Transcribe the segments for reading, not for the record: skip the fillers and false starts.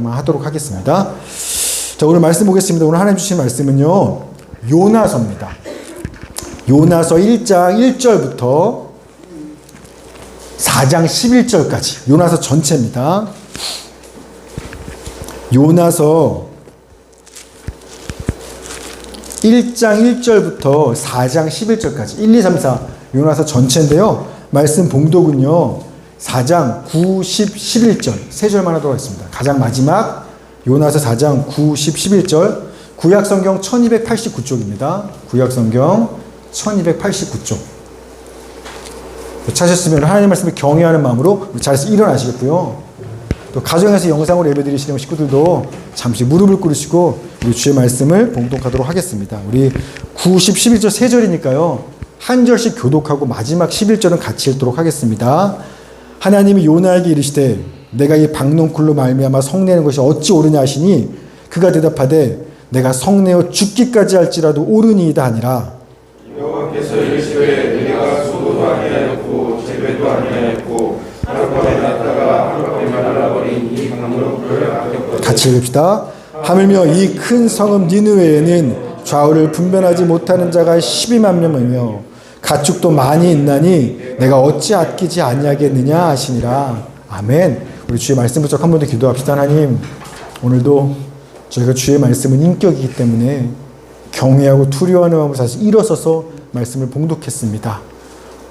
하도록 하겠습니다. 자, 오늘 말씀 보겠습니다. 오늘 하나님 주신 말씀은요, 요나서입니다. 요나서 1장 1절부터 4장 11절까지 요나서 전체입니다. 요나서 1장 1절부터 4장 11절까지 1, 2, 3, 4 요나서 전체인데요. 말씀 봉독은요. 4장 9, 10, 11절 세 절만 하도록 하겠습니다. 가장 마지막 요나서 4장 9, 10, 11절 구약성경 1289쪽입니다. 구약성경 1289쪽 찾으셨으면 하나님 말씀을 경외하는 마음으로 자리에서 일어나시겠고요. 또 가정에서 영상으로 예배드리시는 식구들도 잠시 무릎을 꿇으시고 우리 주의 말씀을 봉독하도록 하겠습니다. 우리 9, 10, 11절 세 절이니까요. 한 절씩 교독하고 마지막 11절은 같이 읽도록 하겠습니다. 하나님이 요나에게 이르시되 내가 이 박농쿨로 말미암아 성내는 것이 어찌 옳으냐 하시니 그가 대답하되 내가 성내어 죽기까지 할지라도 옳으니이다 하니라. 여호와께서 이르시되 내가 수고도 아니하였고 재배도 아니하였고 하룻밤에 났다가 하룻밤에 말라버린 이 박농쿨을 아꼈거든. 같이 읽읍시다. 하물며 이 큰 성읍 니느웨에는 좌우를 분별하지 못하는 자가 12만 명이며 가축도 많이 있나니 내가 어찌 아끼지 아니하겠느냐 하시니라. 아멘. 우리 주의 말씀 부터 한 번 더 기도합시다. 하나님, 오늘도 저희가 주의 말씀은 인격이기 때문에 경외하고 두려워하는 마음으로 사실 일어서서 말씀을 봉독했습니다.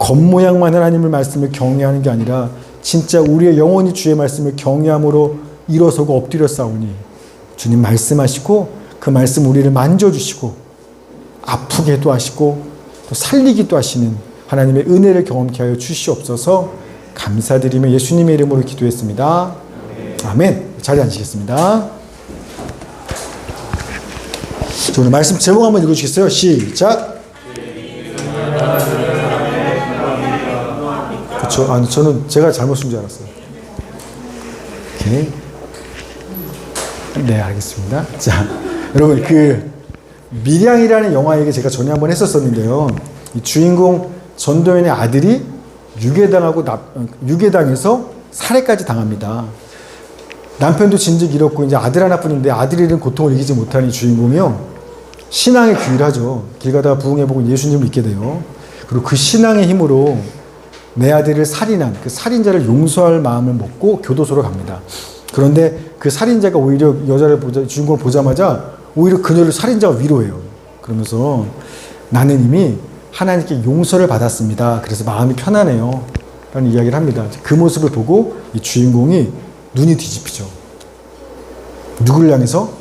겉모양만 하나님의 말씀을 경외하는 게 아니라 진짜 우리의 영혼이 주의 말씀을 경외함으로 일어서고 엎드려 싸우니 주님 말씀하시고 그 말씀 우리를 만져주시고 아프게도 하시고 또 살리기도 하시는 하나님의 은혜를 경험케 하여 주시옵소서. 감사드리며 예수님의 이름으로 기도했습니다. 아멘. 자리에 앉으시겠습니다. 오늘 말씀 제목 한번 읽어주시겠어요? 시작. 그렇죠. 아니, 저는 제가 잘못 쓴 줄 알았어요. 오케이. 네, 알겠습니다. 자, 여러분 밀양이라는 영화 얘기 제가 전에 한번 했었었는데요. 이 주인공 전도연의 아들이 유괴당해서 살해까지 당합니다. 남편도 진즉 잃었고 이제 아들 하나뿐인데 아들 잃은 고통을 이기지 못하는 이 주인공이요. 신앙에 귀일하죠. 길 가다가 부흥해보고 예수님을 믿게 돼요. 그리고 그 신앙의 힘으로 내 아들을 살인한 그 살인자를 용서할 마음을 먹고 교도소로 갑니다. 그런데 그 살인자가 오히려 주인공을 보자마자 오히려 그녀를 살인자가 위로해요. 그러면서 나는 이미 하나님께 용서를 받았습니다. 그래서 마음이 편안해요. 라는 이야기를 합니다. 그 모습을 보고 이 주인공이 눈이 뒤집히죠. 누구를 향해서?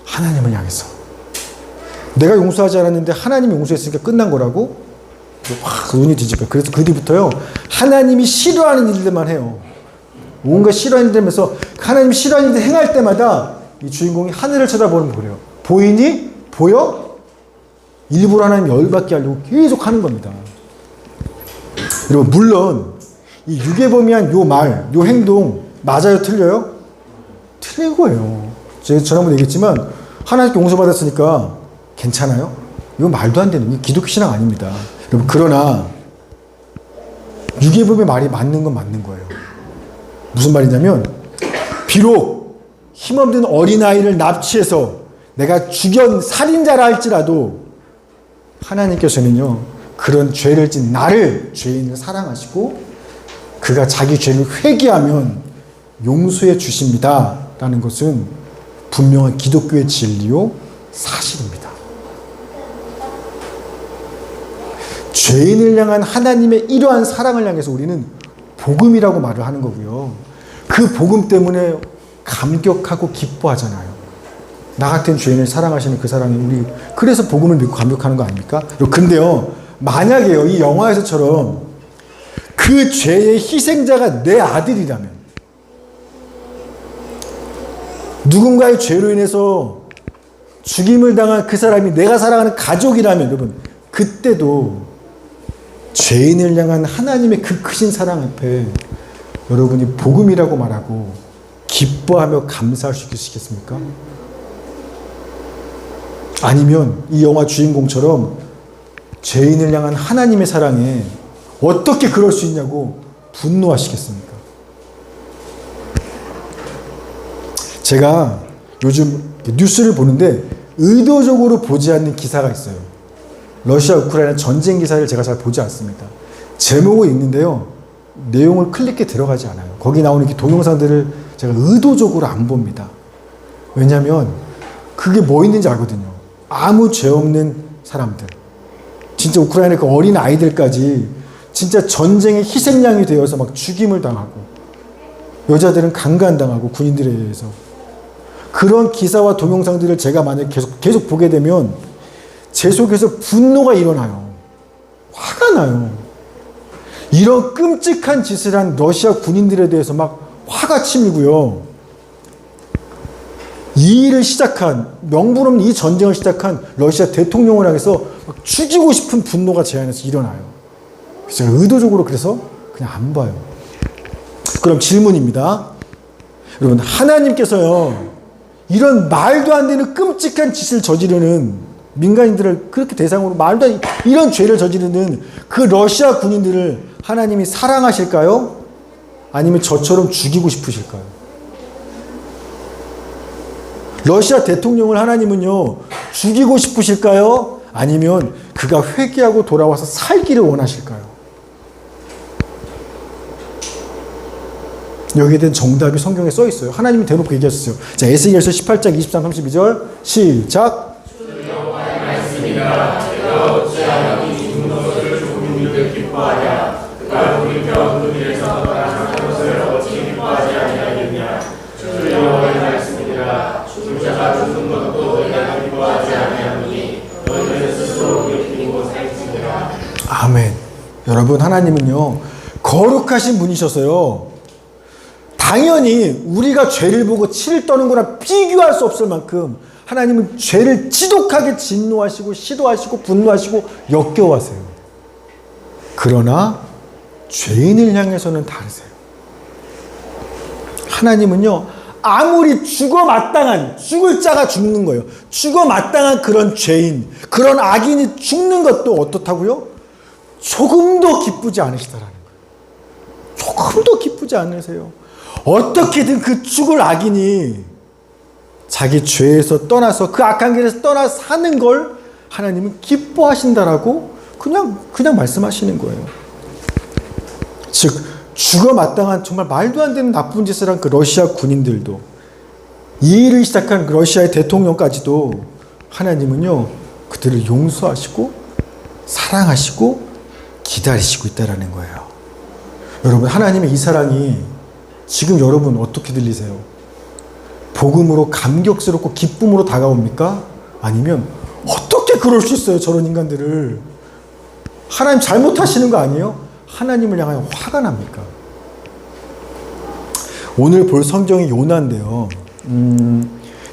하나님을 향해서. 내가 용서하지 않았는데 하나님이 용서했으니까 끝난 거라고? 확 눈이 뒤집혀요. 그래서 그 뒤부터요. 하나님이 싫어하는 일들만 해요. 뭔가 싫어하는 일들 하면서 하나님이 싫어하는 일들 행할 때마다 이 주인공이 하늘을 쳐다보는 거래요. 보이니? 보여? 일부러 하나님 열받게 하려고 계속 하는 겁니다. 여러분, 물론 이 유괴범이한 요 말, 요 행동 맞아요? 틀려요? 틀린 거예요. 제가 전에도 얘기했지만 하나님께 용서받았으니까 괜찮아요? 이거 말도 안 되는, 기독교 신앙 아닙니다. 여러분, 그러나 유괴범의 말이 맞는 건 맞는 거예요. 무슨 말이냐면 비록 힘없는 어린아이를 납치해서 내가 죽연 살인자라 할지라도 하나님께서는요, 그런 죄를 진 나를, 죄인을 사랑하시고 그가 자기 죄를 회개하면 용서해 주십니다. 라는 것은 분명한 기독교의 진리요, 사실입니다. 죄인을 향한 하나님의 이러한 사랑을 향해서 우리는 복음이라고 말을 하는 거고요. 그 복음 때문에 감격하고 기뻐하잖아요. 나 같은 죄인을 사랑하시는 그 사랑이 우리 그래서 복음을 믿고 감격하는 거 아닙니까? 근데요, 만약에요, 이 영화에서처럼 그 죄의 희생자가 내 아들이라면, 누군가의 죄로 인해서 죽임을 당한 그 사람이 내가 사랑하는 가족이라면, 여러분, 그때도 죄인을 향한 하나님의 그 크신 사랑 앞에 여러분이 복음이라고 말하고 기뻐하며 감사할 수 있으시겠습니까? 아니면 이 영화 주인공처럼 죄인을 향한 하나님의 사랑에 어떻게 그럴 수 있냐고 분노하시겠습니까? 제가 요즘 뉴스를 보는데 의도적으로 보지 않는 기사가 있어요. 러시아 우크라이나 전쟁 기사를 제가 잘 보지 않습니다. 제목을 읽는데요. 내용을 클릭해 들어가지 않아요. 거기 나오는 이렇게 동영상들을 제가 의도적으로 안 봅니다. 왜냐하면 그게 뭐 있는지 알거든요. 아무 죄 없는 사람들. 진짜 우크라이나 그 어린 아이들까지 진짜 전쟁의 희생양이 되어서 막 죽임을 당하고 여자들은 강간당하고 군인들에 의해서 그런 기사와 동영상들을 제가 만약 계속 보게 되면 제 속에서 분노가 일어나요. 화가 나요. 이런 끔찍한 짓을 한 러시아 군인들에 대해서 막 화가 치밀고요. 이 일을 시작한, 명분 없는 이 전쟁을 시작한 러시아 대통령을 향해서 막 죽이고 싶은 분노가 제 안에서 일어나요. 그래서 제가 의도적으로 그래서 그냥 안 봐요. 그럼 질문입니다. 여러분, 하나님께서요, 이런 말도 안 되는 끔찍한 짓을 저지르는 민간인들을 그렇게 대상으로 말도 안 이런 죄를 저지르는 그 러시아 군인들을 하나님이 사랑하실까요? 아니면 저처럼 죽이고 싶으실까요? 러시아 대통령을 하나님은요, 죽이고 싶으실까요? 아니면 그가 회개하고 돌아와서 살기를 원하실까요? 여기에 대한 정답이 성경에 써 있어요. 하나님이 대놓고 얘기하셨어요. 자, 에스겔서 18장 23, 32절 시작. 아멘. 여러분, 하나님은요, 거룩하신 분이셔서요, 당연히 우리가 죄를 보고 치를 떠는 거랑 비교할 수 없을 만큼 하나님은 죄를 지독하게 진노하시고 시도하시고 분노하시고 역겨워하세요. 그러나 죄인을 향해서는 다르세요. 하나님은요, 아무리 죽을 자가 죽는 거예요. 죽어 마땅한 그런 죄인, 그런 악인이 죽는 것도 어떻다고요? 조금도 기쁘지 않으시다라는 거예요. 조금도 기쁘지 않으세요. 어떻게든 그 죽을 악인이 자기 죄에서 떠나서 그 악한 길에서 떠나 사는 걸 하나님은 기뻐하신다라고 그냥 말씀하시는 거예요. 즉, 죽어 마땅한 정말 말도 안 되는 나쁜 짓을 한 그 러시아 군인들도, 이 일을 시작한 그 러시아의 대통령까지도 하나님은요, 그들을 용서하시고 사랑하시고 기다리시고 있다라는 거예요. 여러분, 하나님의 이 사랑이 지금 여러분 어떻게 들리세요? 복음으로 감격스럽고 기쁨으로 다가옵니까? 아니면 어떻게 그럴 수 있어요, 저런 인간들을? 하나님 잘못하시는 거 아니에요? 하나님을 향하여 화가 납니까? 오늘 볼 성경이 요나인데요.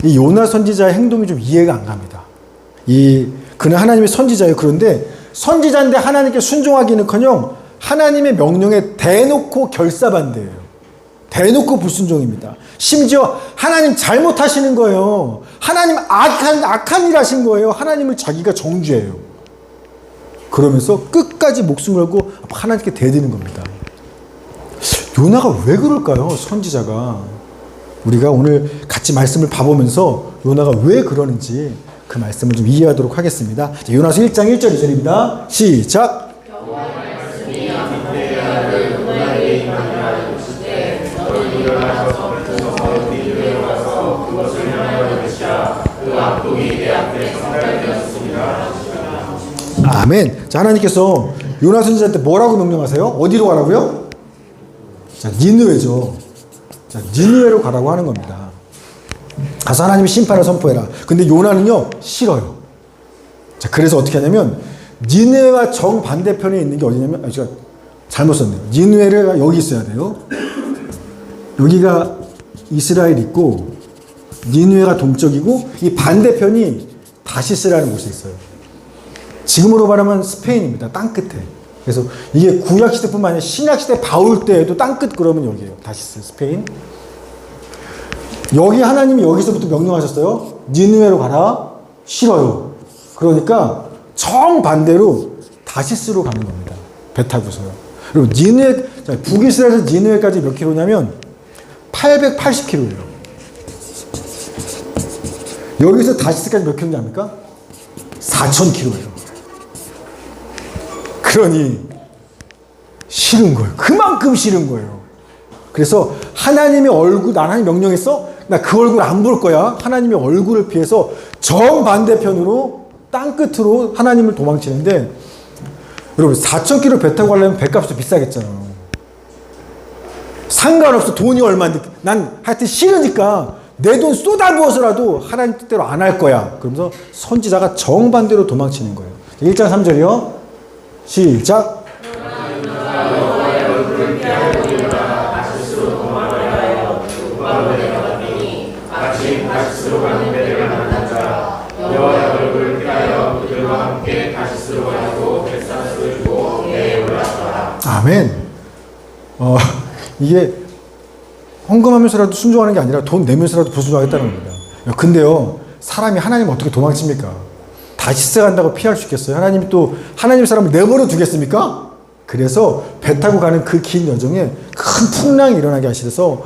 이 요나 선지자의 행동이 좀 이해가 안 갑니다. 그는 하나님의 선지자예요. 그런데 선지자인데 하나님께 순종하기는커녕 하나님의 명령에 대놓고 결사반대예요. 대놓고 불순종입니다. 심지어 하나님 잘못하시는 거예요. 하나님 악한 일 하신 거예요. 하나님을 자기가 정죄해요. 그러면서 끝까지 목숨을 걸고 하나님께 대드는 겁니다. 요나가 왜 그럴까요? 선지자가. 우리가 오늘 같이 말씀을 봐보면서 요나가 왜 그러는지 그 말씀을 좀 이해하도록 하겠습니다. 요나서 1장 1절 2절입니다. 시작. 아멘. 자, 하나님께서 요나 선지자한테 뭐라고 명령하세요? 어디로 가라고요? 자, 니느웨죠. 자, 니느웨로 가라고 하는 겁니다. 가서 하나님의 심판을 선포해라. 근데 요나는요, 싫어요. 자, 그래서 어떻게 하냐면 니느웨와 정반대편에 있는 게 어디냐면, 제가 잘못 썼네요. 니느웨가 여기 있어야 돼요. 여기가 이스라엘 있고 니느웨가 동쪽이고 이 반대편이 다시스라는 곳에 있어요. 지금으로 말하면 스페인입니다. 땅끝에. 그래서 이게 구약시대뿐만 아니라 신약시대 바울 때에도 땅끝 그러면 여기에요. 다시스, 스페인. 여기 하나님이 여기서부터 명령하셨어요. 니느웨로 가라. 싫어요. 그러니까 정반대로 다시스로 가는 겁니다. 배 타고서요. 그리고 북이스라엘에서 니느웨까지 몇 킬로냐면 880킬로예요. 여기서 다시스까지 몇 킬로인지 압니까? 4,000킬로예요. 그러니 싫은 거예요. 그만큼 싫은 거예요. 그래서 하나님의 얼굴, 하나님 명령했어? 나 그 얼굴 안 볼 거야. 하나님의 얼굴을 피해서 정반대편으로 땅끝으로 하나님을 도망치는데, 여러분 4,000km 배 타고 가려면 배값도 비싸겠잖아요. 상관없어. 돈이 얼마인데. 난 하여튼 싫으니까 내 돈 쏟아부어서라도 하나님 뜻대로 안 할 거야. 그러면서 선지자가 정반대로 도망치는 거예요. 1장 3절이요. 시작. 아멘. 이게 헌금하면서라도 순종하는 게 아니라 돈 내면서라도 불순종하겠다는 겁니다. 근데요, 사람이 하나님 어떻게 도망칩니까? 다시스 간다고 피할 수 있겠어요? 하나님이 또 하나님 사람을 내버려 두겠습니까? 그래서 배 타고 가는 그 긴 여정에 큰 풍랑이 일어나게 하시면서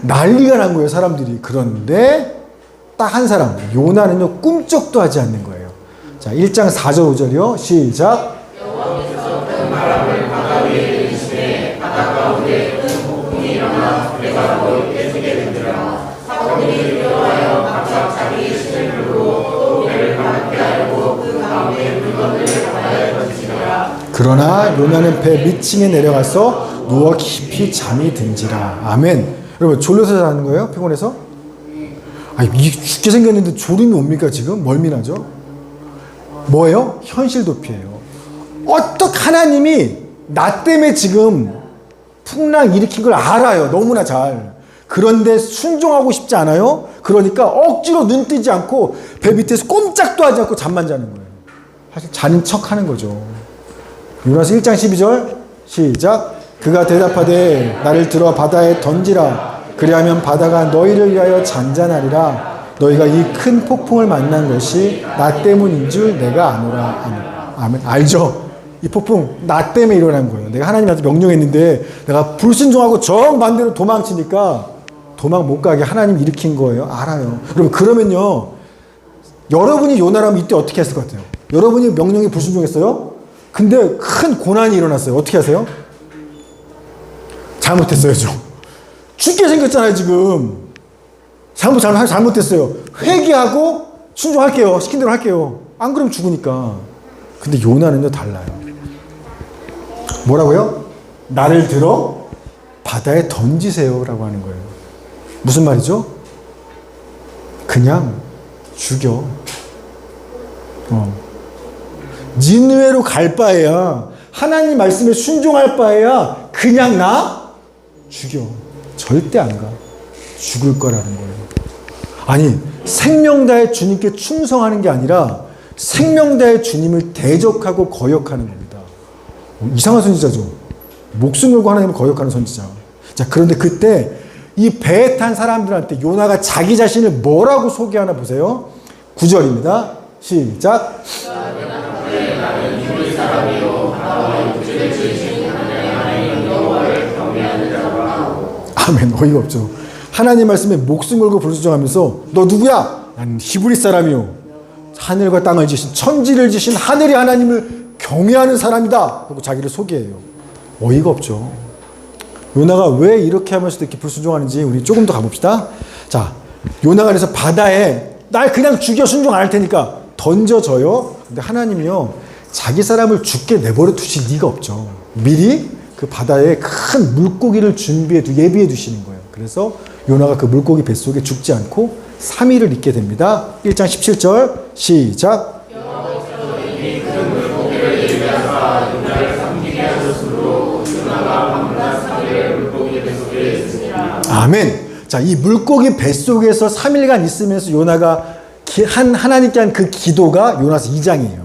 난리가 난 거예요, 사람들이. 그런데 딱 한 사람, 요나는요, 꿈쩍도 하지 않는 거예요. 자, 1장 4절 5절이요. 시작. 그러나 요나는 배 밑층에 내려가서 누워 깊이 잠이 든지라. 아멘. 여러분, 졸려서 자는 거예요? 피곤해서? 아니, 죽게 생겼는데 졸음이 옵니까 지금? 멀미나죠? 뭐예요? 현실 도피예요. 어떻게 하나님이 나 때문에 지금 풍랑 일으킨 걸 알아요. 너무나 잘. 그런데 순종하고 싶지 않아요? 그러니까 억지로 눈 뜨지 않고 배 밑에서 꼼짝도 하지 않고 잠만 자는 거예요. 사실 자는 척 하는 거죠. 요나서 1장 12절 시작. 그가 대답하되 나를 들어 바다에 던지라. 그리하면 바다가 너희를 위하여 잔잔하리라. 너희가 이 큰 폭풍을 만난 것이 나 때문인 줄 내가 아노라. 아멘. 알죠? 이 폭풍 나 때문에 일어난 거예요. 내가 하나님한테 명령했는데 내가 불순종하고 정반대로 도망치니까 도망 못 가게 하나님 일으킨 거예요. 알아요. 여러분, 그러면요, 여러분이 요나라면 이때 어떻게 했을 것 같아요? 여러분이 명령에 불순종했어요? 근데 큰 고난이 일어났어요. 어떻게 하세요? 잘못했어요, 좀. 죽게 생겼잖아요, 지금. 잘못했어요. 회개하고 순종할게요. 시킨 대로 할게요. 안 그러면 죽으니까. 근데 요나는요, 달라요. 뭐라고요? 나를 들어 바다에 던지세요 라고 하는 거예요. 무슨 말이죠? 그냥 죽여. 니느웨로 갈 바에야, 하나님 말씀에 순종할 바에야 그냥 나 죽여. 절대 안 가. 죽을 거라는 거예요. 아니, 생명 다해 주님께 충성하는 게 아니라 생명 다해 주님을 대적하고 거역하는 겁니다. 이상한 선지자죠. 목숨 걸고 하나님을 거역하는 선지자. 자, 그런데 그때 이 배에 탄 사람들한테 요나가 자기 자신을 뭐라고 소개하나 보세요. 9절입니다. 시작. 아멘. 어이가 없죠. 하나님 말씀에 목숨 걸고 불순종하면서 너 누구야? 난 히브리 사람이요. 하늘과 땅을 지신, 천지를 지신 하늘의 하나님을 경외하는 사람이다. 그리고 자기를 소개해요. 어이가 없죠. 요나가 왜 이렇게 하면서도 이렇게 불순종하는지 우리 조금 더 가봅시다. 자, 요나가 그래서 바다에 날 그냥 죽여 순종 안 할 테니까 던져줘요. 근데 하나님이요, 자기 사람을 죽게 내버려 두실 리가 없죠. 미리 그 바다에 큰 물고기를 예비해 두시는 거예요. 그래서 요나가 그 물고기 뱃속에 죽지 않고 3일을 있게 됩니다. 1장 17절 시작. 아멘. 자, 이 물고기 뱃속에서 3일간 있으면서 요나가 하나님께 한 그 기도가 요나서 2장이에요.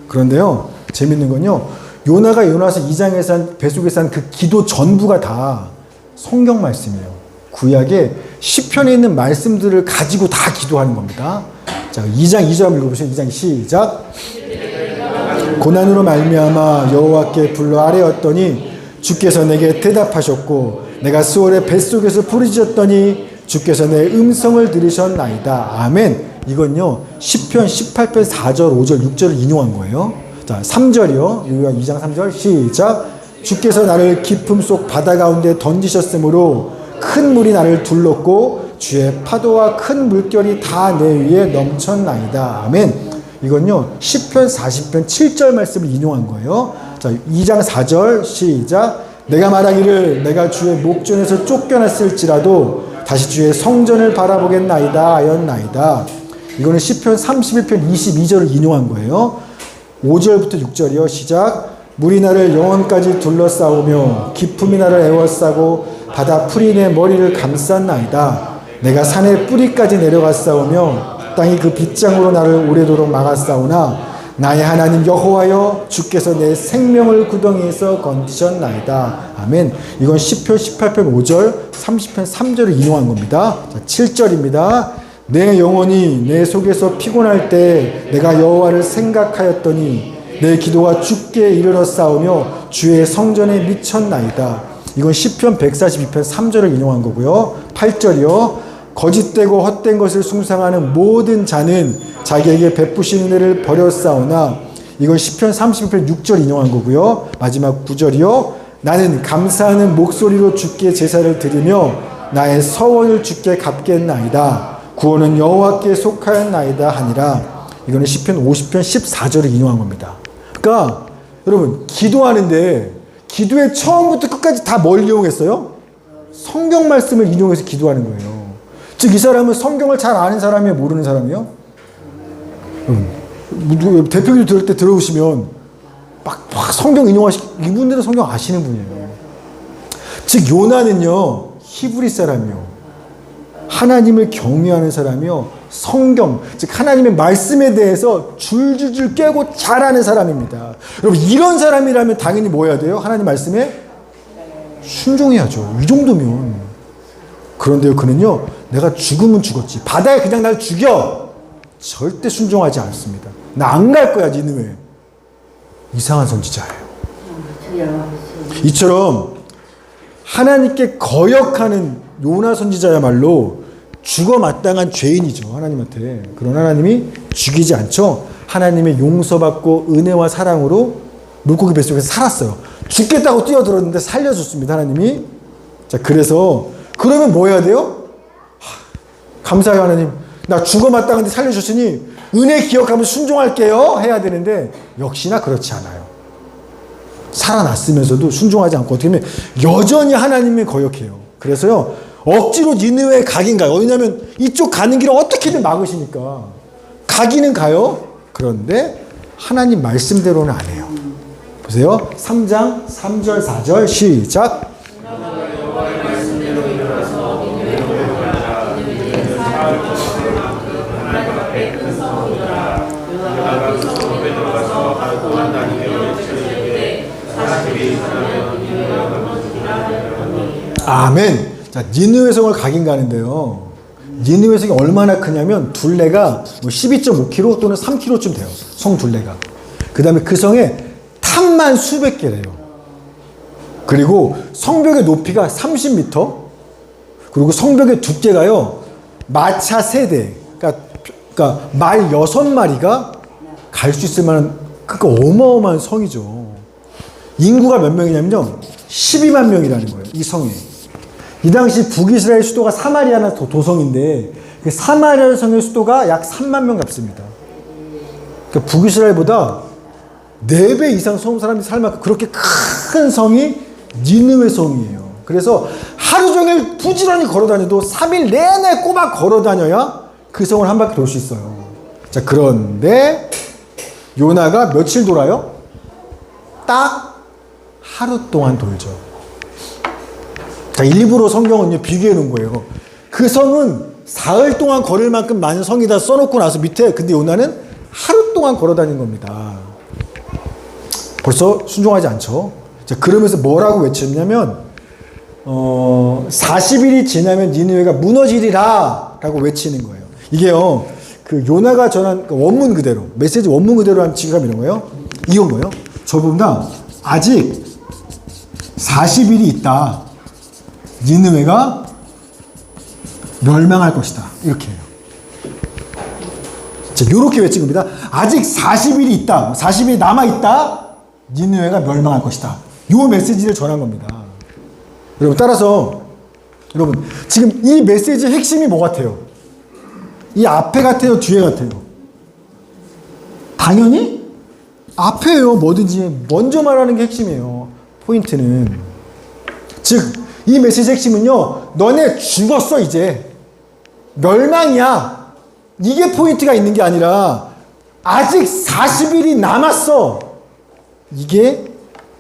그런데요, 재밌는 건요, 요나가 요나서 2장에서 한 뱃속에서 한 그 기도 전부가 다 성경 말씀이에요. 구약에 시편에 있는 말씀들을 가지고 다 기도하는 겁니다. 자, 2장 2절 한번 읽어보세요. 2장 시작. 고난으로 말미암아 여호와께 불러 아뢰었더니 주께서 내게 대답하셨고 내가 스올의 뱃속에서 부르짖었더니 주께서 내 음성을 들으셨나이다. 아멘. 이건요 시편 18편 4절 5절 6절을 인용한 거예요. 자 3절이요. 여기가 2장 3절 시작. 주께서 나를 깊음 속 바다 가운데 던지셨으므로 큰 물이 나를 둘렀고 주의 파도와 큰 물결이 다 내 위에 넘쳤나이다. 아멘. 이건요 시편 40편 7절 말씀을 인용한 거예요. 자 2장 4절 시작. 내가 말하기를 내가 주의 목전에서 쫓겨났을지라도 다시 주의 성전을 바라보겠나이다 하였나이다. 이거는 시편 31편 22절을 인용한 거예요. 5절부터 6절이요. 시작. 물이 나를 영원까지 둘러싸우며 깊음이 나를 에워싸고 바다 풀이 내 머리를 감쌌나이다. 내가 산의 뿌리까지 내려갔사오며 땅이 그 빗장으로 나를 오래도록 막았사오나 나의 하나님 여호와여 주께서 내 생명을 구덩이에서 건지셨나이다. 아멘. 이건 시편 18편 5절 30편 3절을 인용한 겁니다. 자, 7절입니다. 내 영혼이 내 속에서 피곤할 때 내가 여호와를 생각하였더니 내 기도가 주께 이르렀사오며 주의 성전에 미쳤나이다. 이건 시편 142편 3절을 인용한 거고요. 8절이요. 거짓되고 헛된 것을 숭상하는 모든 자는 자기에게 베푸시는 은혜를 버렸사오나 이건 시편 30편 6절 인용한 거고요. 마지막 9절이요. 나는 감사하는 목소리로 주께 제사를 드리며 나의 서원을 주께 갚겠나이다. 구원은 여호와께 속하였나이다 하니라. 이거는 시편 50편 14절을 인용한 겁니다. 그러니까 여러분 기도하는데 기도의 처음부터 끝까지 다 뭘 이용했어요? 성경 말씀을 인용해서 기도하는 거예요. 즉 이 사람은 성경을 잘 아는 사람이에요? 모르는 사람이에요? 대표기도 들을 때 들어오시면 막 성경 이분들은 성경 아시는 분이에요. 즉 요나는요 히브리 사람이요 하나님을 경외하는 사람이요 성경 즉 하나님의 말씀에 대해서 줄줄줄 꿰고 잘 아는 사람입니다. 여러분 이런 사람이라면 당연히 뭐 해야 돼요? 하나님 말씀에 순종해야죠. 이 정도면. 그런데요 그는요 내가 죽으면 죽었지 바다에 그냥 날 죽여 절대 순종하지 않습니다. 나 안 갈 거야 니느웨. 이상한 선지자예요. 이처럼 하나님께 거역하는 요나 선지자야말로 죽어 마땅한 죄인이죠 하나님한테. 그런 하나님이 죽이지 않죠. 하나님의 용서받고 은혜와 사랑으로 물고기 뱃속에서 살았어요. 죽겠다고 뛰어들었는데 살려줬습니다 하나님이. 자 그래서 그러면 뭐 해야 돼요? 감사해요 하나님 나 죽어 마땅한데 살려줬으니 은혜 기억하면서 순종할게요 해야 되는데 역시나 그렇지 않아요. 살아났으면서도 순종하지 않고 어떻게 보면 여전히 하나님을 거역해요. 그래서요 억지로 니느웨에 가긴 가요. 왜냐하면 이쪽 가는 길을 어떻게든 막으시니까 가기는 가요. 그런데 하나님 말씀대로는 안 해요. 보세요 3장 3절 4절 시작. 아멘. 자, 니느웨 성을 가긴 가는데요. 니느웨 성이 얼마나 크냐면 둘레가 12.5km 또는 3km쯤 돼요. 성 둘레가. 그 다음에 그 성에 탑만 수백 개래요. 그리고 성벽의 높이가 30m. 그리고 성벽의 두께가요. 마차 3대. 그러니까 말 6마리가 갈 수 있을 만한 그러니까 어마어마한 성이죠. 인구가 몇 명이냐면요. 12만 명이라는 거예요. 이 성에. 이 당시 북이스라엘 수도가 사마리아나 도성인데 그 사마리아 성의 수도가 약 3만 명 값습니다. 그러니까 북이스라엘보다 4배 이상 사람들이 살 만큼 그렇게 큰 성이 니느웨 성이에요. 그래서 하루 종일 부지런히 걸어다녀도 3일 내내 꼬박 걸어다녀야 그 성을 한 바퀴 돌 수 있어요. 자 그런데 요나가 며칠 돌아요? 딱 하루 동안 돌죠. 자, 일부러 성경은 비교해 놓은 거예요. 그 성은 사흘 동안 걸을 만큼 많은 성이다 써놓고 나서 밑에 근데 요나는 하루 동안 걸어 다닌 겁니다. 벌써 순종하지 않죠. 자, 그러면서 뭐라고 외쳤냐면 40일이 지나면 니느웨가 무너지리라 라고 외치는 거예요. 이게요 그 요나가 전한 원문 그대로 메시지 원문 그대로 한 지금 이런 거예요. 이건 거예요. 저보다 아직 40일이 있다. 니느웨가 멸망할 것이다. 이렇게 해요. 자, 요렇게 외친 겁니다. 아직 40일이 있다. 40일이 남아있다. 니느웨가 멸망할 것이다. 요 메시지를 전한 겁니다. 여러분, 따라서, 여러분, 지금 이 메시지의 핵심이 뭐 같아요? 이 앞에 같아요? 뒤에 같아요? 당연히 앞에요. 뭐든지 먼저 말하는 게 핵심이에요. 포인트는. 즉, 이 메시지의 핵심은요, 너네 죽었어, 이제. 멸망이야. 이게 포인트가 있는 게 아니라, 아직 40일이 남았어. 이게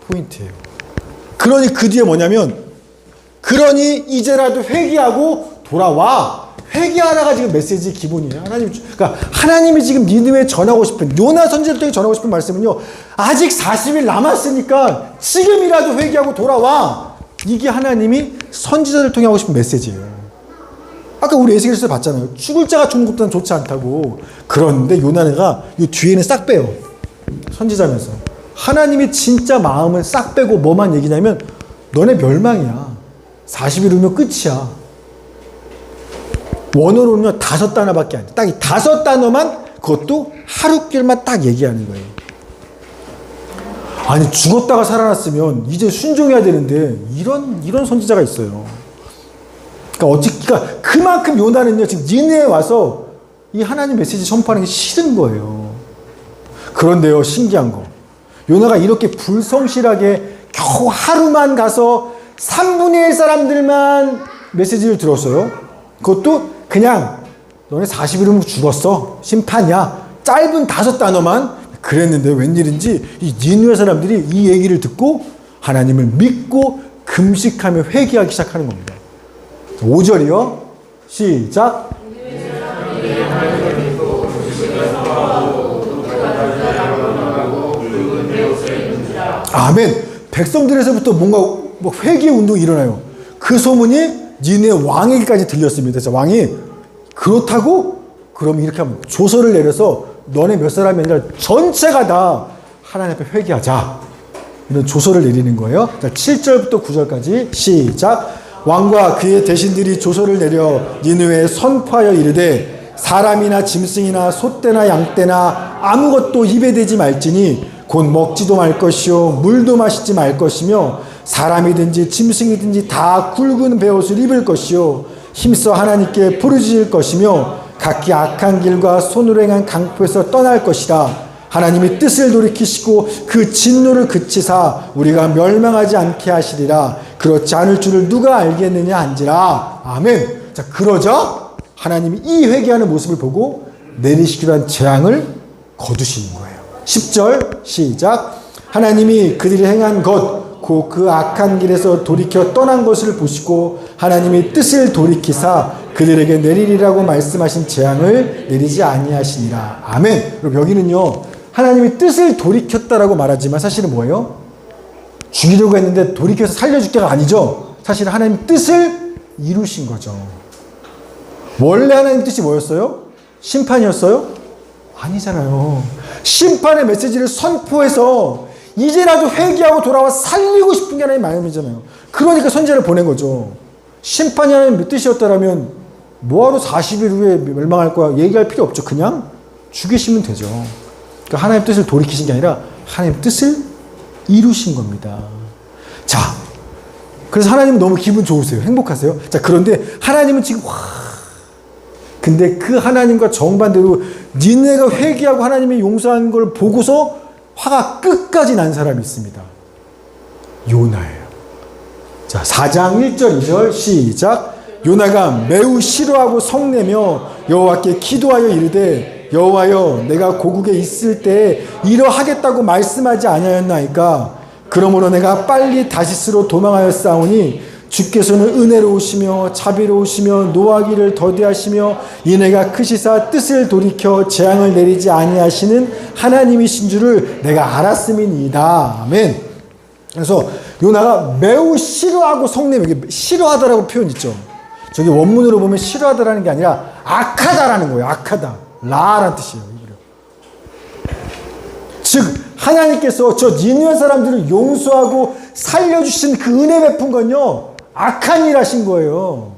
포인트예요. 그러니 그 뒤에 뭐냐면, 그러니 이제라도 회개하고 돌아와. 회개하라가 지금 메시지 기본이에요. 그러니까 하나님이 지금 니느웨에 전하고 싶은, 요나 선지자들에게 전하고 싶은 말씀은요, 아직 40일 남았으니까 지금이라도 회개하고 돌아와. 이게 하나님이 선지자들을 통해 하고 싶은 메시지예요. 아까 우리 에스겔서에 봤잖아요. 죽을 자가 죽는 것보다는 좋지 않다고. 그런데 요나가 이 뒤에는 싹 빼요. 선지자면서. 하나님이 진짜 마음을 싹 빼고 뭐만 얘기냐면, 너네 멸망이야. 40일 후면 끝이야. 원어로는요, 5단어밖에 안 돼. 딱 이 5단어만, 그것도 하루길만 딱 얘기하는 거예요. 아니, 죽었다가 살아났으면 이제 순종해야 되는데, 이런 선지자가 있어요. 그러니까 그만큼 요나는요, 지금 니느웨에 와서 이 하나님 메시지 선포하는 게 싫은 거예요. 그런데요, 신기한 거. 요나가 이렇게 불성실하게 겨우 하루만 가서 3분의 1 사람들만 메시지를 들었어요. 그것도 그냥 너네 40일 후면 죽었어. 심판이야. 짧은 5단어만 그랬는데 웬일인지 이 니느웨 사람들이 이 얘기를 듣고 하나님을 믿고 금식하며 회개하기 시작하는 겁니다. 5절이요. 시작. 아멘. 백성들에서부터 뭔가 회개 운동이 일어나요. 그 소문이 니느웨 왕에게까지 들렸습니다. 그래서 왕이 그렇다고? 그럼 이렇게 하면 조서를 내려서 너네 몇 사람이 아니라 전체가 다 하나님 앞에 회개하자. 이런 조서를 내리는 거예요. 자, 7절부터 9절까지 시작. 왕과 그의 대신들이 조서를 내려 니느웨에 선포하여 이르되 사람이나 짐승이나 소떼나 양떼나 아무것도 입에 대지 말지니 곧 먹지도 말 것이요 물도 마시지 말 것이며 사람이든지 짐승이든지 다 굵은 베옷을 입을 것이요 힘써 하나님께 부르짖을 것이며 각기 악한 길과 손으로 행한 강포에서 떠날 것이다. 하나님이 뜻을 돌이키시고 그 진노를 그치사 우리가 멸망하지 않게 하시리라. 그렇지 않을 줄을 누가 알겠느냐 한지라. 아멘. 자, 그러자 하나님이 이 회개하는 모습을 보고 내리시기로 한 재앙을 거두시는 거예요. 10절 시작. 하나님이 그들이 행한 것 곧 그 악한 길에서 돌이켜 떠난 것을 보시고 하나님이 뜻을 돌이키사 그들에게 내리리라고 말씀하신 재앙을 내리지 아니하시니라. 아멘. 그럼 여기는요, 하나님이 뜻을 돌이켰다라고 말하지만 사실은 뭐예요? 죽이려고 했는데 돌이켜서 살려줄게가 아니죠. 사실은 하나님 뜻을 이루신 거죠. 원래 하나님 뜻이 뭐였어요? 심판이었어요? 아니잖아요. 심판의 메시지를 선포해서 이제라도 회개하고 돌아와 살리고 싶은 게 하나님 마음이잖아요. 그러니까 선지자를 보낸 거죠. 심판이 하나님 뜻이었다면 뭐하러 40일 후에 멸망할 거야 얘기할 필요 없죠. 그냥 죽이시면 되죠. 그러니까 하나님 뜻을 돌이키신 게 아니라 하나님 뜻을 이루신 겁니다. 자, 그래서 하나님은 너무 기분 좋으세요. 행복하세요. 자, 그런데 하나님은 지금 근데 그 하나님과 정반대로 니느웨가 회개하고 하나님이 용서한 걸 보고서 화가 끝까지 난 사람이 있습니다. 요나예요. 자, 4장 1절 2절 시작. 요나가 매우 싫어하고 성내며 여호와께 기도하여 이르되 여호와여 내가 고국에 있을 때 이러하겠다고 말씀하지 아니하였나이까. 그러므로 내가 빨리 다시스로 도망하였사오니 주께서는 은혜로우시며 자비로우시며 노하기를 더디하시며 인애가 크시사 뜻을 돌이켜 재앙을 내리지 아니하시는 하나님이신 줄을 내가 알았음이니이다. 아멘. 그래서 요나가 매우 싫어하고 성내며, 싫어하다라고 표현 있죠. 저기 원문으로 보면 싫어하다라는 게 아니라 악하다라는 거예요. 악하다. 라라는 뜻이에요. 즉 하나님께서 저 니느웨 사람들을 용서하고 살려주신 그 은혜 베푼 건요, 악한 일 하신 거예요.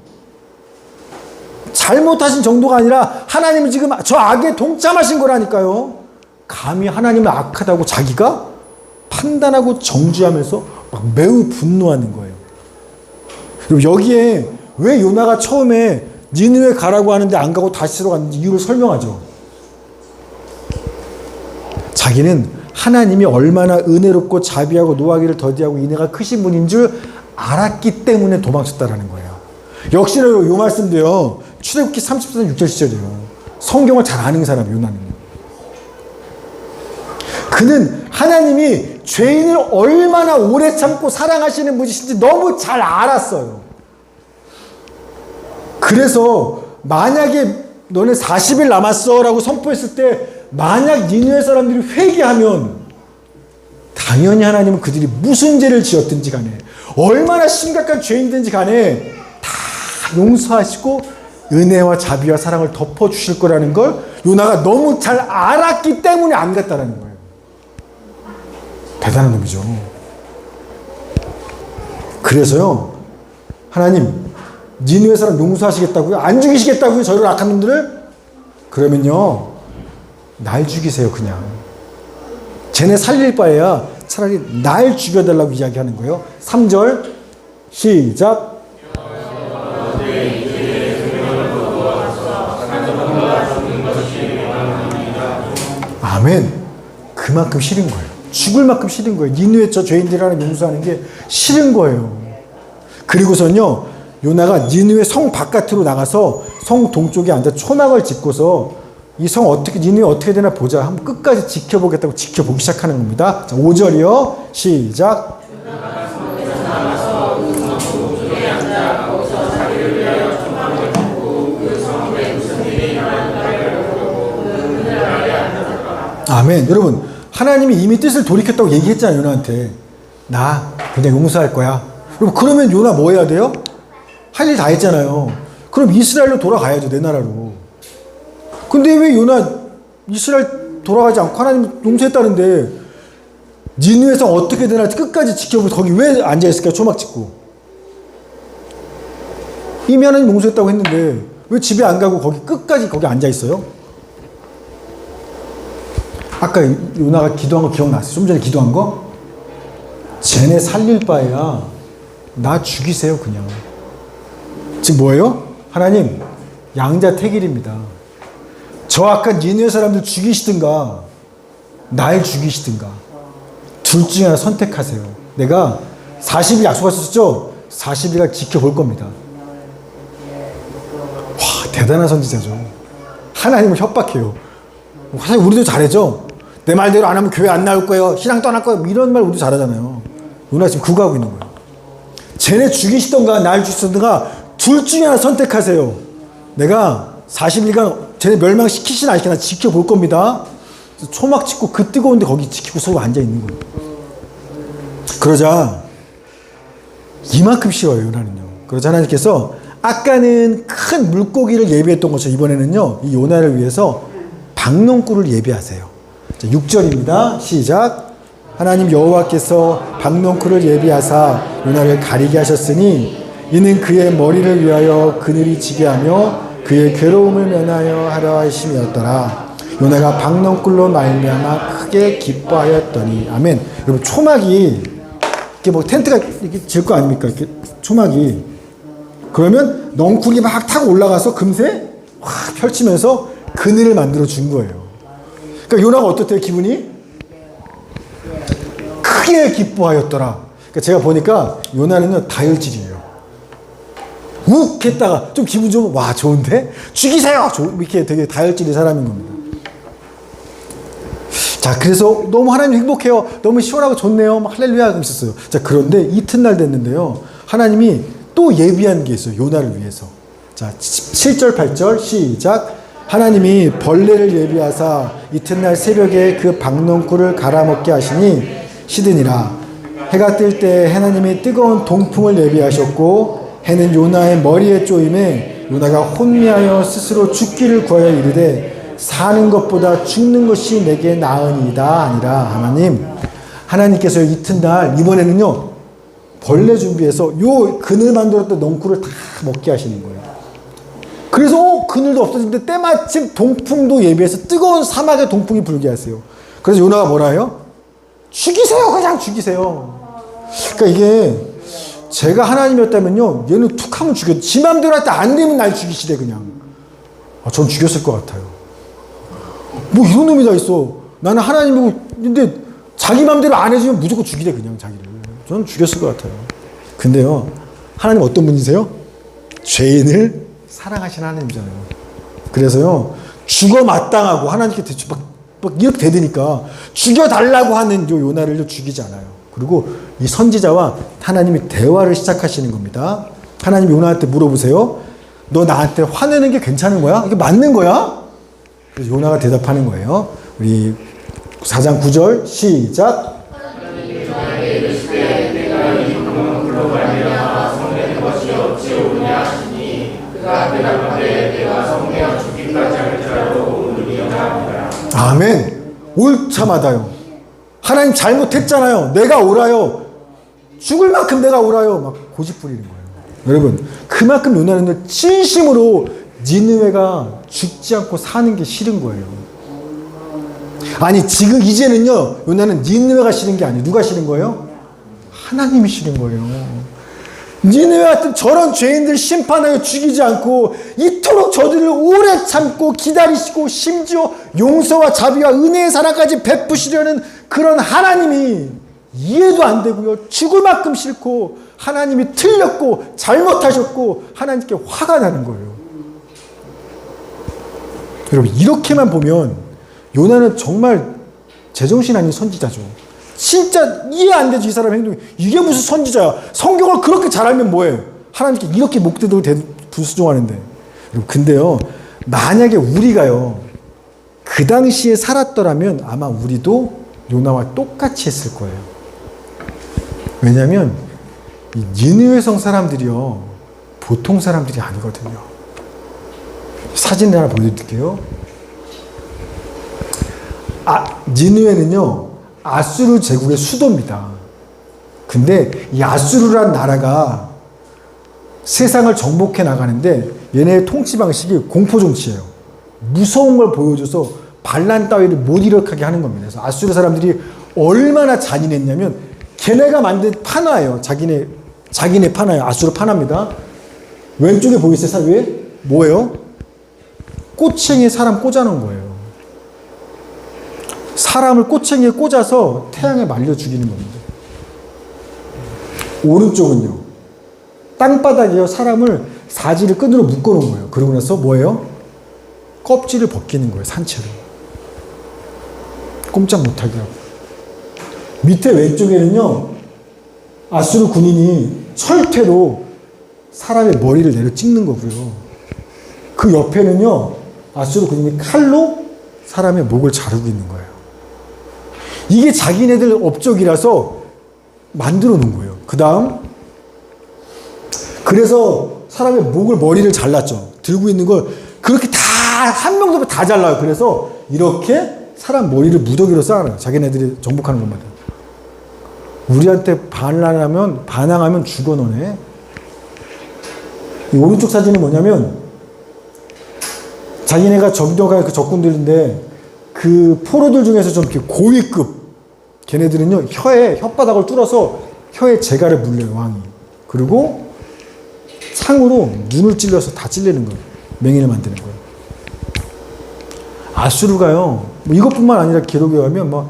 잘못하신 정도가 아니라 하나님은 지금 저 악에 동참하신 거라니까요. 감히 하나님은 악하다고 자기가 판단하고 정죄하면서 막 매우 분노하는 거예요. 그리고 여기에 왜 요나가 처음에 니느웨 가라고 하는데 안 가고 다시로 갔는지 이유를 설명하죠. 자기는 하나님이 얼마나 은혜롭고 자비하고 노하기를 더디하고 인애가 크신 분인 줄 알았기 때문에 도망쳤다라는 거예요. 역시나 요 말씀도요. 출애굽기 34장 6절 시절이에요. 성경을 잘 아는 사람 요나는. 그는 하나님이 죄인을 얼마나 오래 참고 사랑하시는 분이신지 너무 잘 알았어요. 그래서 만약에 너네 40일 남았어 라고 선포했을 때 만약 니느웨 사람들이 회개하면 당연히 하나님은 그들이 무슨 죄를 지었든지 간에 얼마나 심각한 죄인든지 간에 다 용서하시고 은혜와 자비와 사랑을 덮어주실 거라는 걸 요나가 너무 잘 알았기 때문에 안 갔다라는 거예요. 대단한 놈이죠. 그래서요 하나님 니느웨 사람 용서하시겠다고요? 안 죽이시겠다고요? 저를 악한 놈들을? 그러면요 날 죽이세요. 그냥 쟤네 살릴 바에야 차라리 날 죽여달라고 이야기하는 거예요. 3절 시작. 아멘. 그만큼 싫은 거예요. 죽을 만큼 싫은 거예요. 니느웨 저 죄인들이라는 용서하는 게 싫은 거예요. 그리고선요 요나가 니느웨 성 바깥으로 나가서 성 동쪽에 앉아 초막을 짓고서 이 성 어떻게 니느웨 어떻게 되나 보자. 한번 끝까지 지켜보겠다고 지켜보기 시작하는 겁니다. 자, 5절이요. 시작. 아멘. 여러분 하나님이 이미 뜻을 돌이켰다고 얘기했잖아요. 요나한테. 나 그냥 용서할 거야. 여러분 그러면 요나 뭐 해야 돼요? 할 일 다 했잖아요. 그럼 이스라엘로 돌아가야죠. 내 나라로. 근데 왜 요나 이스라엘 돌아가지 않고 하나님 용서했다는데 니느웨 성 어떻게 되나 끝까지 지켜보면서 거기 왜 앉아있을까요? 초막 짓고. 이미 하나님 용서했다고 했는데 왜 집에 안 가고 거기 끝까지 거기 앉아있어요? 아까 요나가 기도한 거 기억났어요? 좀 전에 기도한 거? 쟤네 살릴 바에야 나 죽이세요 그냥. 지금 뭐예요? 하나님 양자택일입니다. 저 악한 니느웨 사람들 죽이시든가 날 죽이시든가 둘 중에 하나 선택하세요. 내가 40일 약속하셨죠? 40일간 지켜볼 겁니다. 와 대단한 선지자죠. 하나님을 협박해요. 사실 우리도 잘하죠. 내 말대로 안 하면 교회 안 나올 거예요. 신앙 떠날 거예요. 이런 말 우리도 잘하잖아요. 요나 지금 그거 하고 있는 거예요. 쟤네 죽이시던가 날 죽이시던가 둘 중에 하나 선택하세요. 내가 40일간 쟤네 멸망시키시나 안 시키나 지켜볼 겁니다. 초막 짓고 그 뜨거운데 거기 지키고 서로 앉아있는 거예요. 그러자 이만큼 싫어요. 요나는요. 그러자 하나님께서 아까는 큰 물고기를 예비했던 것처럼 이번에는요 이 요나를 위해서 박농꿀을 예비하세요. 자, 6절입니다. 시작. 하나님 여호와께서 박농꿀을 예비하사 요나를 가리게 하셨으니 이는 그의 머리를 위하여 그늘이 지게 하며 그의 괴로움을 면하여 하려 하심이었더라. 요나가 박농꿀로 말미암아 크게 기뻐하였더니. 아멘. 여러분 초막이 이렇게 뭐 텐트가 이렇게 질 거 아닙니까? 이렇게 초막이. 그러면 넝쿨이 막 타고 올라가서 금세 확 펼치면서 그늘을 만들어 준 거예요. 그러니까 요나가 어떻대요? 기분이? 크게 기뻐하였더라. 그러니까 제가 보니까 요나는요 다혈질이에요. 욱 했다가 좀 기분 좀 와 좋은데? 죽이세요! 이렇게 되게 다혈질의 사람인 겁니다. 자 그래서 너무 하나님 행복해요. 너무 시원하고 좋네요. 막 할렐루야 하고 있었어요. 자 그런데 이튿날 됐는데요. 하나님이 또 예비한 게 있어요. 요나를 위해서. 자 7절 8절 시작. 하나님이 벌레를 예비하사 이튿날 새벽에 그 박농꿀을 갈아먹게 하시니 시드니라. 해가 뜰 때 하나님이 뜨거운 동풍을 예비하셨고 해는 요나의 머리에 쪼임에 요나가 혼미하여 스스로 죽기를 구하여 이르되 사는 것보다 죽는 것이 내게 나으니이다 아니라. 하나님께서 이튿날 이번에는요 벌레 준비해서 요 그늘 만들었던 넝쿨을 다 먹게 하시는 거예요. 그래서 그늘도 없어지는데 때마침 동풍도 예비해서 뜨거운 사막의 동풍이 불게 하세요. 그래서 요나가 뭐라 해요? 죽이세요. 그냥 죽이세요. 그러니까 이게 제가 하나님이었다면요, 얘는 툭 하면 죽여. 지 맘대로 할 때 안 되면 날 죽이시대 그냥. 전 죽였을 것 같아요. 뭐 이런 놈이 다 있어. 나는 하나님이고, 근데 자기 맘대로 안 해주면 무조건 죽이래 그냥 자기를. 저는 죽였을 것 같아요. 근데요, 하나님 어떤 분이세요? 죄인을 사랑하시는 하나님이잖아요. 그래서요, 죽어 마땅하고 하나님께 대충 막 이렇게 대드니까 죽여달라고 하는 요 요나를 죽이지 않아요. 그리고 이 선지자와 하나님이 대화를 시작하시는 겁니다. 하나님이 요나한테 물어보세요. 너 나한테 화내는 게 괜찮은 거야? 이게 맞는 거야? 그래서 요나가 대답하는 거예요. 우리 4장 9절 시작. 아멘. 옳차마다요. 하나님 잘못했잖아요. 내가 옳아요. 죽을 만큼 내가 옳아요. 막 고집 부리는 거예요. 여러분, 그만큼 요나는 진심으로 니느웨가 죽지 않고 사는 게 싫은 거예요. 아니 지금 이제는요, 요나는 니느웨가 싫은 게 아니에요. 누가 싫은 거예요? 하나님이 싫은 거예요. 니느웨 같은 저런 죄인들 심판하여 죽이지 않고 이토록 저들을 오래 참고 기다리시고 심지어 용서와 자비와 은혜의 사랑까지 베푸시려는 그런 하나님이 이해도 안 되고요. 죽을 만큼 싫고 하나님이 틀렸고 잘못하셨고 하나님께 화가 나는 거예요. 여러분, 이렇게만 보면 요나는 정말 제정신 아닌 선지자죠. 진짜 이해 안 되지, 이 사람 행동이. 이게 무슨 선지자야. 성경을 그렇게 잘 알면 뭐해. 하나님께 이렇게 목대도 불수종하는데. 근데요, 만약에 우리가요 그 당시에 살았더라면 아마 우리도 요나와 똑같이 했을 거예요. 왜냐하면 이 니느웨 성 사람들이요 보통 사람들이 아니거든요. 사진을 하나 보여드릴게요. 니느웨는요 아수르 제국의 수도입니다. 근데 이 아수르란 나라가 세상을 정복해 나가는데 얘네의 통치 방식이 공포 정치예요. 무서운 걸 보여줘서 반란 따위를 못 일으키게 하는 겁니다. 그래서 아수르 사람들이 얼마나 잔인했냐면 걔네가 만든 판화예요. 자기네 판화예요. 아수르 판화입니다. 왼쪽에 보이세요? 위에 뭐예요? 꼬챙이에 사람 꽂아놓은 거예요. 사람을 꼬챙이에 꽂아서 태양에 말려 죽이는 겁니다. 오른쪽은요, 땅바닥에 사람을 사지를 끈으로 묶어놓은 거예요. 그러고 나서 뭐예요? 껍질을 벗기는 거예요. 산채로. 꼼짝 못하게 하고. 밑에 왼쪽에는요, 아수르 군인이 철퇴로 사람의 머리를 내려 찍는 거고요. 그 옆에는요, 아수르 군인이 칼로 사람의 목을 자르고 있는 거예요. 이게 자기네들 업적이라서 만들어 놓은 거예요. 그 다음, 그래서 사람의 목을, 머리를 잘랐죠. 들고 있는 걸 그렇게 다, 한 명도 다 잘라요. 그래서 이렇게 사람 머리를 무더기로 쌓아놔요. 자기네들이 정복하는 것마다. 우리한테 반항하면 죽어, 너네. 이 오른쪽 사진은 뭐냐면, 자기네가 점령할 그 적군들인데, 그 포로들 중에서 좀 이렇게 고위급, 걔네들은요, 혓바닥을 뚫어서 혀에 재갈을 물려요, 왕이. 그리고 창으로 눈을 찔러서 다 찔리는 거예요. 맹인을 만드는 거예요. 아수르가요, 뭐 이것뿐만 아니라 기록에 의하면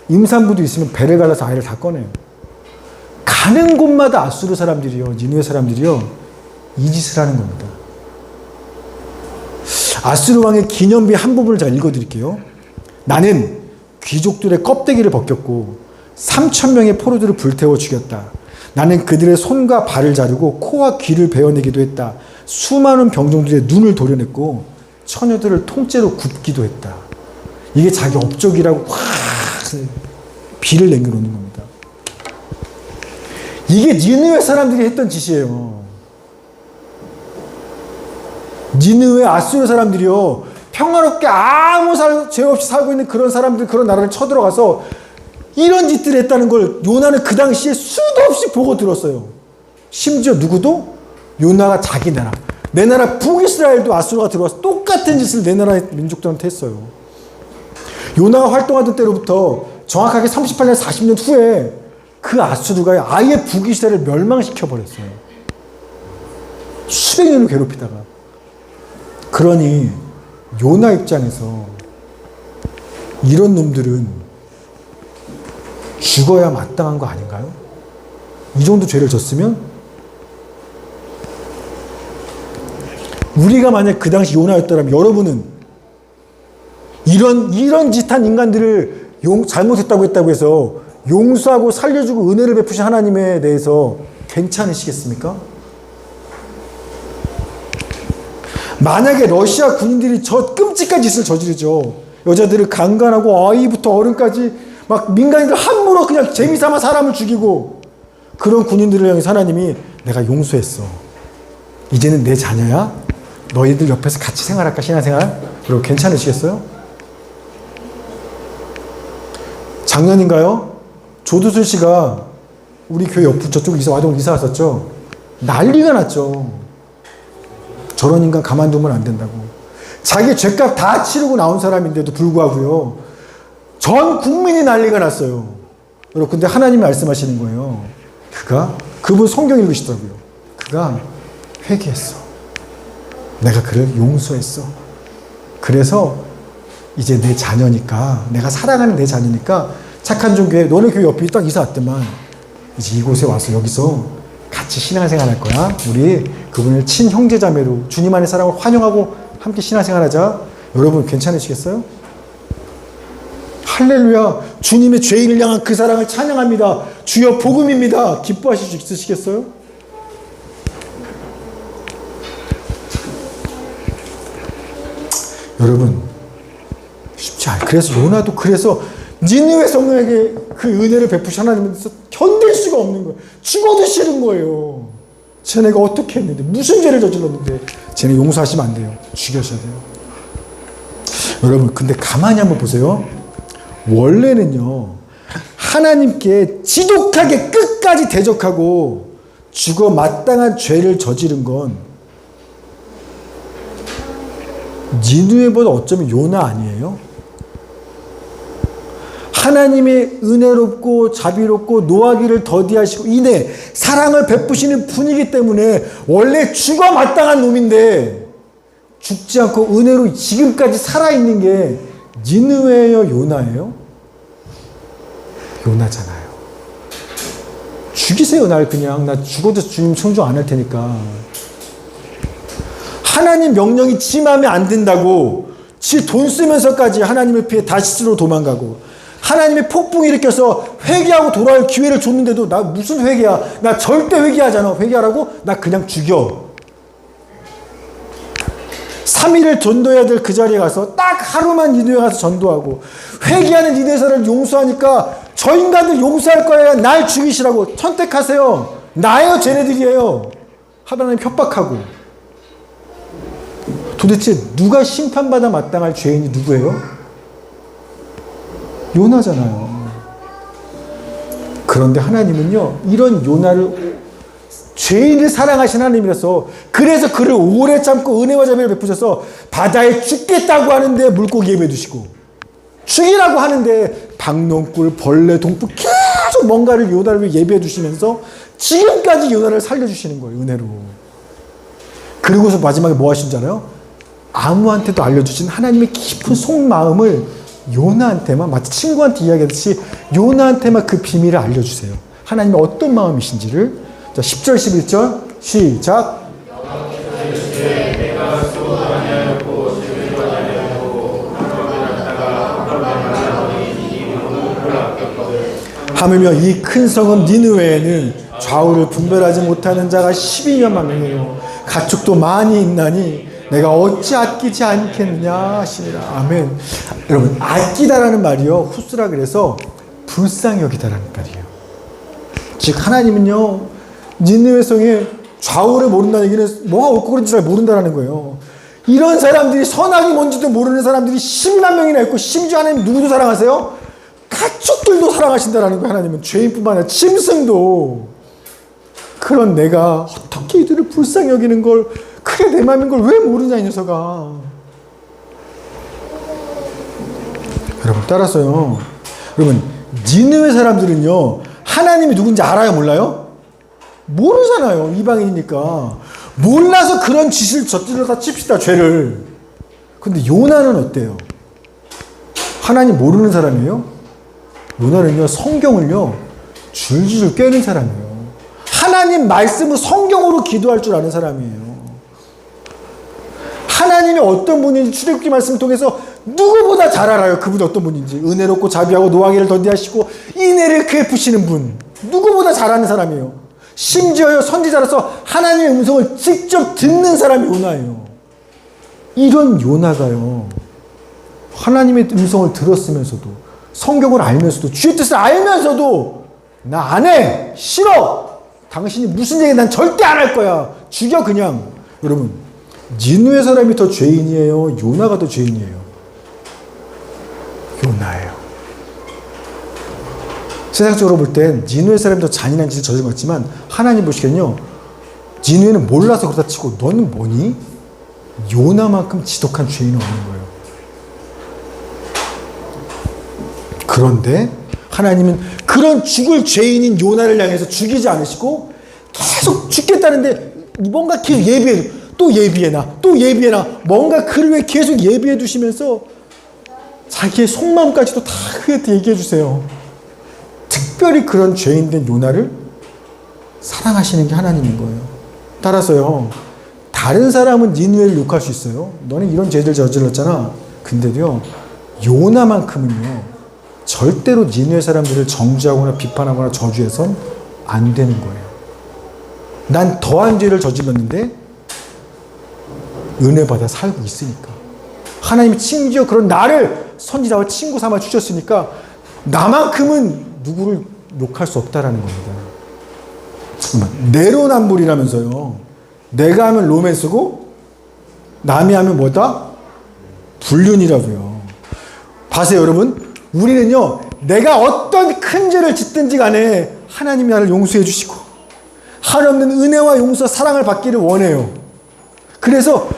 임산부도 있으면 배를 갈라서 아이를 다 꺼내요. 가는 곳마다 아수르 사람들이요, 니느웨 사람들이요, 이 짓을 하는 겁니다. 아수르 왕의 기념비 한 부분을 제가 읽어드릴게요. 나는 귀족들의 껍데기를 벗겼고 3,000명의 포로들을 불태워 죽였다. 나는 그들의 손과 발을 자르고 코와 귀를 베어내기도 했다. 수많은 병정들의 눈을 도려냈고 처녀들을 통째로 굽기도 했다. 이게 자기 업적이라고 확 비를 남겨놓는 겁니다. 이게 니느웨 사람들이 했던 짓이에요. 니느웨 아수르 사람들이요, 평화롭게 아무 죄 없이 살고 있는 그런 사람들, 그런 나라를 쳐들어가서 이런 짓들을 했다는 걸 요나는 그 당시에 수도 없이 보고 들었어요. 심지어 누구도? 요나가 자기 나라, 내 나라 북이스라엘도 아수르가 들어와서 똑같은 짓을 내 나라의 민족들한테 했어요. 요나가 활동하던 때로부터 정확하게 38년 40년 후에 그 아수르가 아예 북이스라엘을 멸망시켜 버렸어요. 수백 년을 괴롭히다가. 그러니 요나 입장에서 이런 놈들은 죽어야 마땅한 거 아닌가요? 이 정도 죄를 졌으면 우리가 만약 그 당시 요나였더라면 여러분은 이런 짓한 인간들을 잘못했다고 했다고 해서 용서하고 살려주고 은혜를 베푸신 하나님에 대해서 괜찮으시겠습니까? 만약에 러시아 군인들이 저 끔찍한 짓을 저지르죠. 여자들을 강간하고 아이부터 어른까지 막 민간인들 함부로 그냥 재미삼아 사람을 죽이고, 그런 군인들을 향해서 하나님이 내가 용서했어. 이제는 내 자녀야. 너희들 옆에서 같이 생활할까, 신앙생활? 그리고 괜찮으시겠어요? 작년인가요? 조두순 씨가 우리 교회 옆 저쪽 와동 이사 왔었죠. 난리가 났죠. 저런 인간 가만두면 안 된다고. 자기 죄값 다 치르고 나온 사람인데도 불구하고요. 전 국민이 난리가 났어요. 여러분, 근데 하나님이 말씀하시는 거예요. 그분 성경 읽으시더라고요. 그가 회개했어. 내가 그를 용서했어. 그래서 이제 내 자녀니까, 내가 사랑하는 내 자녀니까 착한 종교에, 너네 교회 옆에 딱 이사 왔더만 이제 이곳에 와서 여기서 같이 신앙생활 할 거야. 우리 그분을 친형제자매로 주님 안의 사랑을 환영하고 함께 신앙생활 하자. 여러분 괜찮으시겠어요? 할렐루야. 주님의 죄인을 향한 그 사랑을 찬양합니다. 주여 복음입니다. 기뻐하실 수 있으시겠어요? 여러분 쉽지 않아요. 그래서 요나도 니느웨 성령에게 그 은혜를 베푸신 하나님께서 견딜 수가 없는 거예요. 죽어도 싫은 거예요. 쟤네가 어떻게 했는데, 무슨 죄를 저질렀는데 쟤네 용서하시면 안 돼요. 죽여셔야 돼요. 여러분 근데 가만히 한번 보세요. 원래는요, 하나님께 지독하게 끝까지 대적하고 죽어 마땅한 죄를 저지른 건 니느웨보다 어쩌면 요나 아니에요? 하나님의 은혜롭고 자비롭고 노하기를 더디하시고 인해 사랑을 베푸시는 분이기 때문에 원래 죽어 마땅한 놈인데 죽지 않고 은혜로 지금까지 살아있는 게 니느웨예요, 요나예요? 요나잖아요. 죽이세요, 날 그냥. 나 죽어도 주님 청중 안 할 테니까. 하나님 명령이 지 마음에 안 든다고 지 돈 쓰면서까지 하나님을 피해 다시스로 도망가고, 하나님의 폭풍을 일으켜서 회개하고 돌아올 기회를 줬는데도 나 무슨 회개야? 나 절대 회개하잖아. 회개하라고? 나 그냥 죽여. 3일을 전도해야 될 그 자리에 가서 딱 하루만 니느웨 가서 전도하고, 회개하는 니느웨사를 용서하니까 저 인간들 용서할 거야. 날 죽이시라고. 선택하세요. 나예요, 쟤네들이에요. 하나님 협박하고. 도대체 누가 심판받아 마땅할 죄인이 누구예요? 요나잖아요. 그런데 하나님은요, 이런 요나를 죄인을 사랑하신 하나님이라서, 그래서 그를 오래 참고 은혜와 자비를 베푸셔서 바다에 죽겠다고 하는데 물고기 예배 두시고, 죽이라고 하는데 박농꿀, 벌레, 동풀 계속 뭔가를 요나를 위해 예배해 주시면서 지금까지 요나를 살려주시는 거예요, 은혜로. 그리고서 마지막에 뭐 하신 줄 알아요? 아무한테도 알려주신 하나님의 깊은 속마음을 요나한테만, 마치 친구한테 이야기하듯이 요나한테만 그 비밀을 알려주세요. 하나님이 어떤 마음이신지를. 자, 10절 11절 시작. 하물며 이 큰 성읍 니느웨에는 좌우를 분별하지 못하는 자가 12만 명이요 가축도 많이 있나니 내가 어찌 아끼지 않겠느냐 하시니라. 아멘. 여러분, 아끼다라는 말이요, 후스라 그래서 불쌍히 여기다라는 말이에요. 즉 하나님은요, 니느웨 성의 좌우를 모른다는 얘기는 뭐가 옳고 그른지 잘 모른다라는 거예요. 이런 사람들이, 선악이 뭔지도 모르는 사람들이 10만 명이나 있고, 심지어 하나님 누구도 사랑하세요? 가축들도 사랑하신다라는 거예요. 하나님은 죄인뿐만 아니라 짐승도. 그런 내가 어떻게 이들을 불쌍히 여기는 걸, 그게 내 마음인 걸 왜 모르냐 이 녀석아. 여러분 따라서요. 여러분 니느웨 사람들은요 하나님이 누군지 알아요 몰라요? 모르잖아요. 이방인이니까. 몰라서 그런 짓을 저질러다 칩시다 죄를. 근데 요나는 어때요? 하나님 모르는 사람이에요? 요나는요 성경을요 줄줄 꿰는 사람이에요. 하나님 말씀을 성경으로 기도할 줄 아는 사람이에요. 하나님이 어떤 분인지 출애굽기 말씀을 통해서 누구보다 잘 알아요. 그분이 어떤 분인지. 은혜롭고 자비하고 노하기를 더디하시고 인애를 베푸시는 분. 누구보다 잘 아는 사람이에요. 심지어요 선지자로서 하나님의 음성을 직접 듣는 사람이 요나예요. 이런 요나가요 하나님의 음성을 들었으면서도 성경을 알면서도 주의 뜻을 알면서도 나 안 해! 싫어! 당신이 무슨 얘기 난 절대 안 할 거야. 죽여 그냥. 여러분 니느웨 사람이 더 죄인이에요? 요나가 더 죄인이에요? 요나예요. 세상적으로 볼 땐 니느웨 사람이 더 잔인한 짓을 저지른 것 같지만 하나님 보시기엔요 니느웨는 몰라서 그렇다 치고 너는 뭐니? 요나만큼 지독한 죄인은 없는 거예요. 그런데 하나님은 그런 죽을 죄인인 요나를 향해서 죽이지 않으시고 계속 죽겠다는데 뭔가 계속 예비해 또 예비해놔 또 예비해놔 뭔가 그를 위해 계속 예비해 두시면서 자기의 속마음까지도 다 그한테 얘기해 주세요. 특별히 그런 죄인된 요나를 사랑하시는 게 하나님인 거예요. 따라서요 다른 사람은 니느웨를 욕할 수 있어요. 너는 이런 죄들 저질렀잖아. 근데도요 요나만큼은요 절대로 니느웨 사람들을 정죄하거나 비판하거나 저주해선 안 되는 거예요. 난 더한 죄를 저질렀는데 은혜 받아 살고 있으니까. 하나님이 심지어 그런 나를 선지자와 친구 삼아 주셨으니까 나만큼은 누구를 욕할 수 없다라는 겁니다. 내로남불이라면서요. 내가 하면 로맨스고 남이 하면 뭐다? 불륜이라고요. 봐세요 여러분. 우리는요 내가 어떤 큰 죄를 짓든지 간에 하나님이 나를 용서해 주시고 한없는 은혜와 용서 사랑을 받기를 원해요. 그래서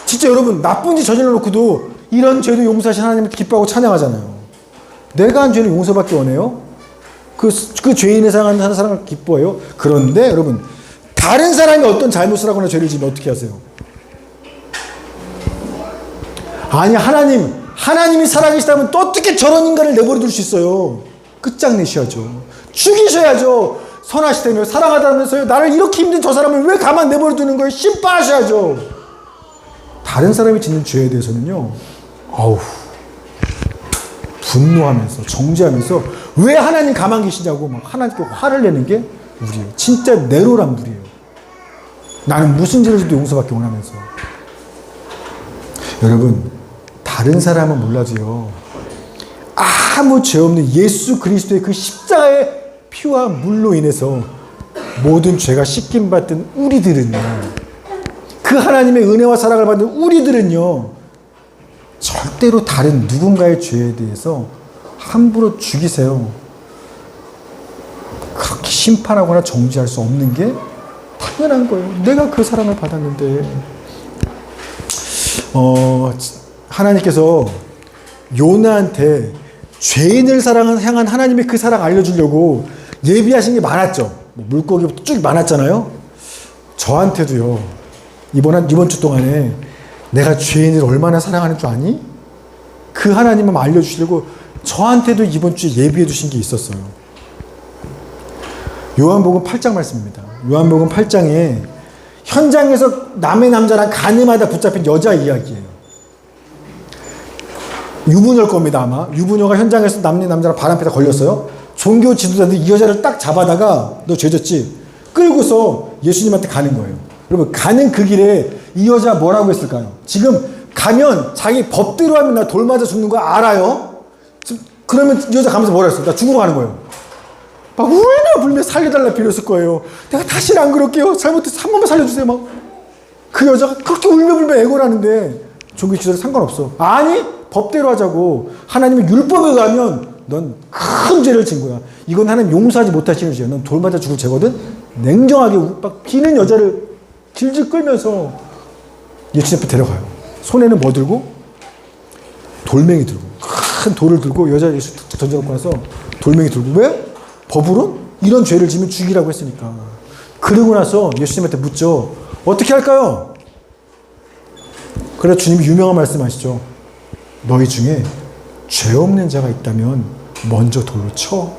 진짜 여러분 나쁜 짓 저질러 놓고도 이런 죄도 용서하신 하나님을 기뻐하고 찬양하잖아요. 내가 한 죄는 용서받기 원해요. 그 죄인의 사랑하는 사랑을 기뻐해요. 그런데 여러분 다른 사람이 어떤 잘못을 하거나 죄를 지면 어떻게 하세요? 아니 하나님이 살아계시다면 또 어떻게 저런 인간을 내버려 둘 수 있어요? 끝장내셔야죠. 죽이셔야죠. 선하시다며 사랑하다면서요 나를 이렇게 힘든 저 사람을 왜 가만 내버려 두는 거예요? 심판하셔야죠. 다른 사람이 짓는 죄에 대해서는요 분노하면서 정죄하면서 왜 하나님 가만 계시냐고 막 하나님께 화를 내는 게 우리예요. 진짜 내로란 불이에요. 나는 무슨 죄를 져도 용서받기 원하면서. 여러분 다른 사람은 몰라도요 아무 죄 없는 예수 그리스도의 그 십자가의 피와 물로 인해서 모든 죄가 씻김 받던 우리들은요 그 하나님의 은혜와 사랑을 받는 우리들은요 절대로 다른 누군가의 죄에 대해서 함부로 죽이세요. 그렇게 심판하거나 정죄할 수 없는 게 당연한 거예요. 내가 그 사랑을 받았는데 하나님께서 요나한테 죄인을 향한 하나님의 그 사랑 알려주려고 예비하신 게 많았죠. 물고기부터 쭉 많았잖아요. 저한테도요. 이번 주 동안에 내가 죄인을 얼마나 사랑하는 줄 아니? 그 하나님을 알려주시려고 저한테도 이번 주에 예비해 주신 게 있었어요. 요한복음 8장 말씀입니다. 요한복음 8장에 현장에서 남의 남자랑 간음하다 붙잡힌 여자 이야기예요. 유부녀일 겁니다 아마. 유부녀가 현장에서 남의 남자랑 바람피다 걸렸어요. 종교 지도자들이 이 여자를 딱 잡아다가 너 죄졌지? 끌고서 예수님한테 가는 거예요. 여러분 가는 그 길에 이 여자 뭐라고 했을까요? 지금 가면 자기 법대로 하면 나 돌 맞아 죽는 거 알아요? 그러면 이 여자 가면서 뭐라 했어요? 나 죽으러 가는 거예요. 막 울며 불며 살려달라 빌었을 거예요. 내가 다시는 안 그럴게요. 잘못해서 한 번만 살려주세요. 막 그 여자가 그렇게 울며 불며 애고를 하는데 종교 지도자 상관없어. 아니 법대로 하자고. 하나님의 율법에 의하면 넌 큰 죄를 진 거야. 이건 하나님 용서하지 못하시는 죄야. 넌 돌 맞아 죽을 죄거든. 냉정하게 막 기는 여자를 질질 끌면서 예수님 앞에 데려가요. 손에는 뭐 들고? 돌멩이 들고, 큰 돌을 들고 여자 예수 툭툭 던져놓고 나서 돌멩이 들고. 왜? 법으로 이런 죄를 지면 죽이라고 했으니까. 그러고 나서 예수님한테 묻죠. 어떻게 할까요? 그래서 주님이 유명한 말씀 하시죠. 너희 중에 죄 없는 자가 있다면 먼저 돌로 쳐.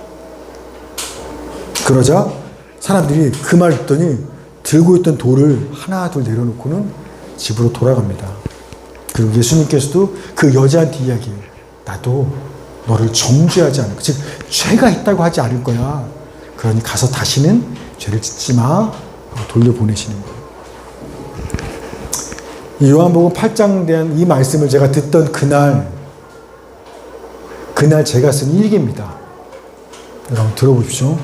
그러자 사람들이 그 말 듣더니 들고 있던 돌을 하나 둘 내려놓고는 집으로 돌아갑니다. 그리고 예수님께서도 그 여자한테 이야기해요. 나도 너를 정죄하지 않을 거야. 즉 죄가 있다고 하지 않을 거야. 그러니 가서 다시는 죄를 짓지 마. 돌려보내시는 거예요. 이 요한복음 8장에 대한 이 말씀을 제가 듣던 그날 제가 쓴 일기입니다. 여러분 들어보십시오.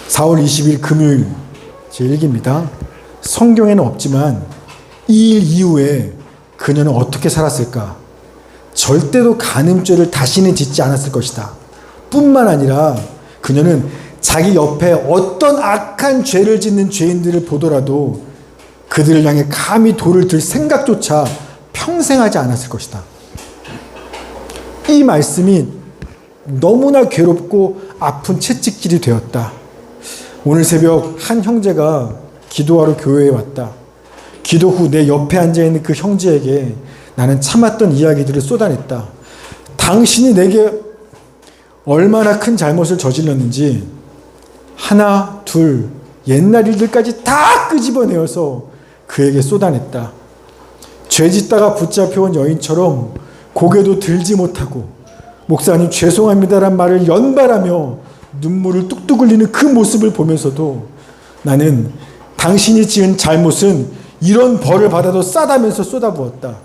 4월 20일 금요일 제 일기입니다. 성경에는 없지만 이 일 이후에 그녀는 어떻게 살았을까? 절대로 간음죄를 다시는 짓지 않았을 것이다. 뿐만 아니라 그녀는 자기 옆에 어떤 악한 죄를 짓는 죄인들을 보더라도 그들을 향해 감히 돌을 들 생각조차 평생 하지 않았을 것이다. 이 말씀이 너무나 괴롭고 아픈 채찍질이 되었다. 오늘 새벽 한 형제가 기도하러 교회에 왔다. 기도 후 내 옆에 앉아있는 그 형제에게 나는 참았던 이야기들을 쏟아냈다. 당신이 내게 얼마나 큰 잘못을 저질렀는지 하나, 둘, 옛날 일들까지 다 끄집어내어서 그에게 쏟아냈다. 죄 짓다가 붙잡혀온 여인처럼 고개도 들지 못하고 목사님 죄송합니다란 말을 연발하며 눈물을 뚝뚝 흘리는 그 모습을 보면서도 나는 당신이 지은 잘못은 이런 벌을 받아도 싸다면서 쏟아부었다.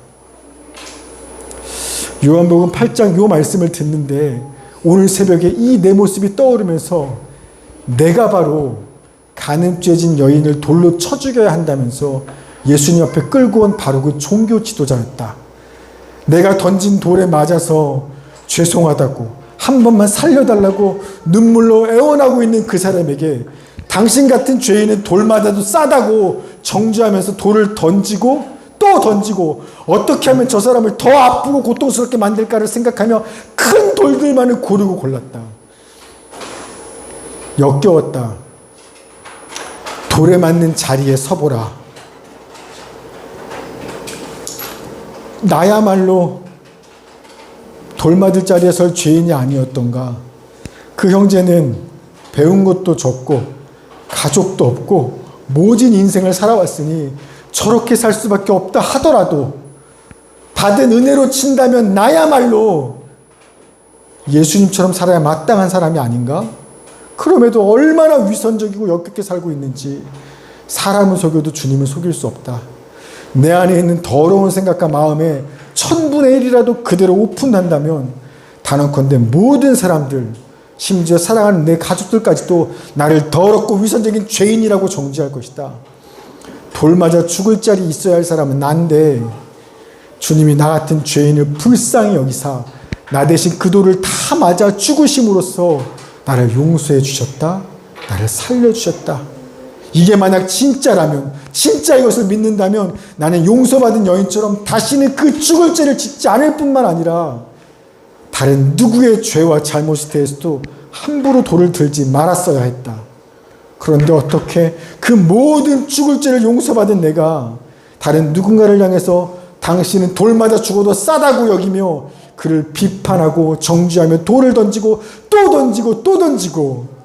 요한복음 8장 요 말씀을 듣는데 오늘 새벽에 이 내 모습이 떠오르면서 내가 바로 간음죄진 여인을 돌로 쳐 죽여야 한다면서 예수님 앞에 끌고 온 바로 그 종교 지도자였다. 내가 던진 돌에 맞아서 죄송하다고 한 번만 살려달라고 눈물로 애원하고 있는 그 사람에게 당신 같은 죄인은 돌마다도 싸다고 정죄하면서 돌을 던지고 또 던지고 어떻게 하면 저 사람을 더 아프고 고통스럽게 만들까를 생각하며 큰 돌들만을 고르고 골랐다. 역겨웠다. 돌에 맞는 자리에 서보라. 나야말로 돌맞을 자리에 설 죄인이 아니었던가. 그 형제는 배운 것도 적고 가족도 없고 모진 인생을 살아왔으니 저렇게 살 수밖에 없다 하더라도 받은 은혜로 친다면 나야말로 예수님처럼 살아야 마땅한 사람이 아닌가? 그럼에도 얼마나 위선적이고 역겹게 살고 있는지 사람을 속여도 주님을 속일 수 없다. 내 안에 있는 더러운 생각과 마음에 1000분의 1이라도 그대로 오픈한다면 단언컨대 모든 사람들 심지어 사랑하는 내 가족들까지도 나를 더럽고 위선적인 죄인이라고 정죄할 것이다. 돌 맞아 죽을 자리 있어야 할 사람은 난데 주님이 나 같은 죄인을 불쌍히 여기사 나 대신 그 돌을 다 맞아 죽으심으로써 나를 용서해 주셨다. 나를 살려주셨다. 이게 만약 진짜라면, 진짜 이것을 믿는다면 나는 용서받은 여인처럼 다시는 그 죽을 죄를 짓지 않을 뿐만 아니라 다른 누구의 죄와 잘못에 대해서도 함부로 돌을 들지 말았어야 했다. 그런데 어떻게 그 모든 죽을 죄를 용서받은 내가 다른 누군가를 향해서 당신은 돌마다 죽어도 싸다고 여기며 그를 비판하고 정죄하며 돌을 던지고 또 던지고 또 던지고.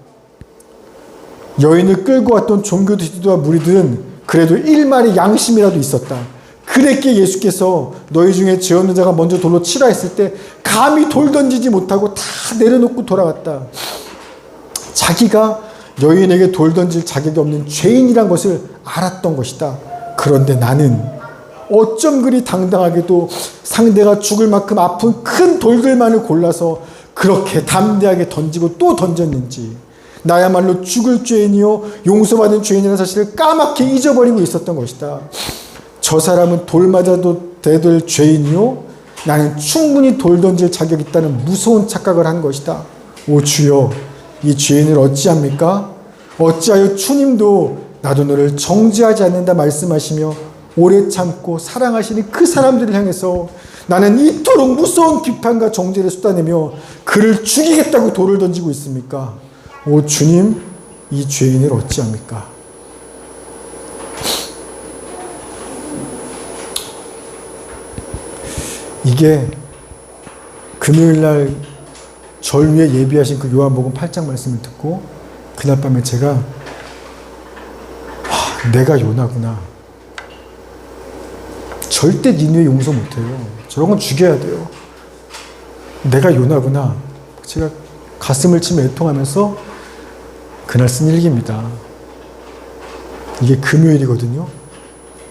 여인을 끌고 왔던 종교 지도자 무리들은 그래도 일말의 양심이라도 있었다. 그랬기에 예수께서 너희 중에 죄 없는 자가 먼저 돌로 치라 했을 때 감히 돌 던지지 못하고 다 내려놓고 돌아갔다. 자기가 여인에게 돌 던질 자격이 없는 죄인이란 것을 알았던 것이다. 그런데 나는 어쩜 그리 당당하게도 상대가 죽을 만큼 아픈 큰 돌들만을 골라서 그렇게 담대하게 던지고 또 던졌는지, 나야말로 죽을 죄인이요 용서받은 죄인이라는 사실을 까맣게 잊어버리고 있었던 것이다. 저 사람은 돌 맞아도 대들 죄인이요 나는 충분히 돌 던질 자격이 있다는 무서운 착각을 한 것이다. 오 주여, 이 죄인을 어찌합니까? 어찌하여 주님도 나도 너를 정죄하지 않는다 말씀하시며 오래 참고 사랑하시는 그 사람들을 향해서 나는 이토록 무서운 비판과 정죄를 쏟아내며 그를 죽이겠다고 돌을 던지고 있습니까? 오 주님, 이 죄인을 어찌합니까? 이게 금요일날 절 위에 예비하신 그 요한복음 8장 말씀을 듣고 그날 밤에 제가 내가 요나구나. 절대 니누에 용서 못해요. 저런 건 죽여야 돼요. 내가 요나구나. 제가 가슴을 치며 애통하면서 그날 쓴 일기입니다. 이게 금요일이거든요.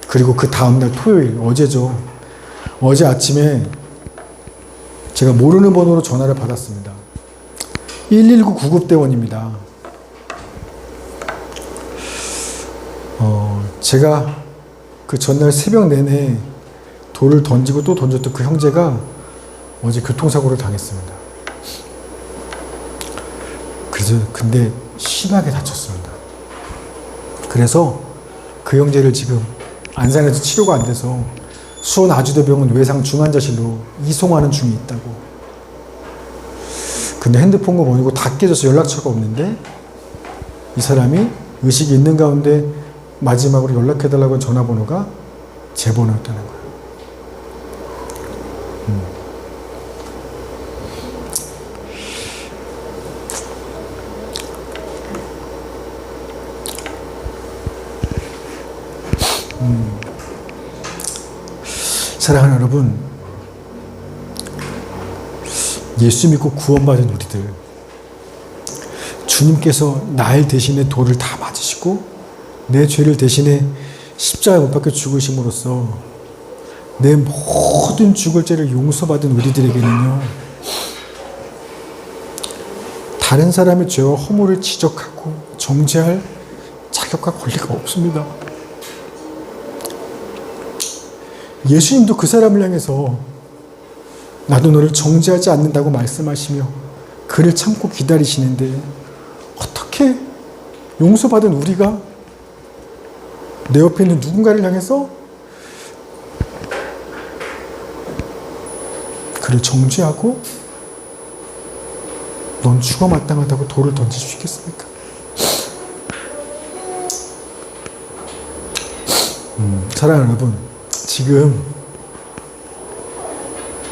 그리고 그 다음날 토요일, 어제죠. 어제 아침에 제가 모르는 번호로 전화를 받았습니다. 119 구급대원입니다. 제가 그 전날 새벽 내내 돌을 던지고 또 던졌던 그 형제가 어제 교통사고를 당했습니다. 그래서 근데 심하게 다쳤습니다. 그래서 그 형제를 지금 안산에서 치료가 안 돼서 수원 아주대병원 외상 중환자실로 이송하는 중에 있다고. 근데 핸드폰과 뭐이고 다 깨져서 연락처가 없는데 이 사람이 의식이 있는 가운데 마지막으로 연락해달라고 한 전화번호가 제 번호였다는 거예요. 사랑하는 여러분, 예수 믿고 구원받은 우리들, 주님께서 날 대신에 돌을 다 맞으시고 내 죄를 대신에 십자가에 못 박혀 죽으심으로써 내 모든 죽을 죄를 용서받은 우리들에게는요, 다른 사람의 죄와 허물을 지적하고 정죄할 자격과 권리가 없습니다. 예수님도 그 사람을 향해서 나도 너를 정죄하지 않는다고 말씀하시며 그를 참고 기다리시는데 어떻게 용서받은 우리가 내 옆에 있는 누군가를 향해서 그를 정죄하고 넌 죽어 마땅하다고 돌을 던질 수 있겠습니까? 사랑하는 여러분, 지금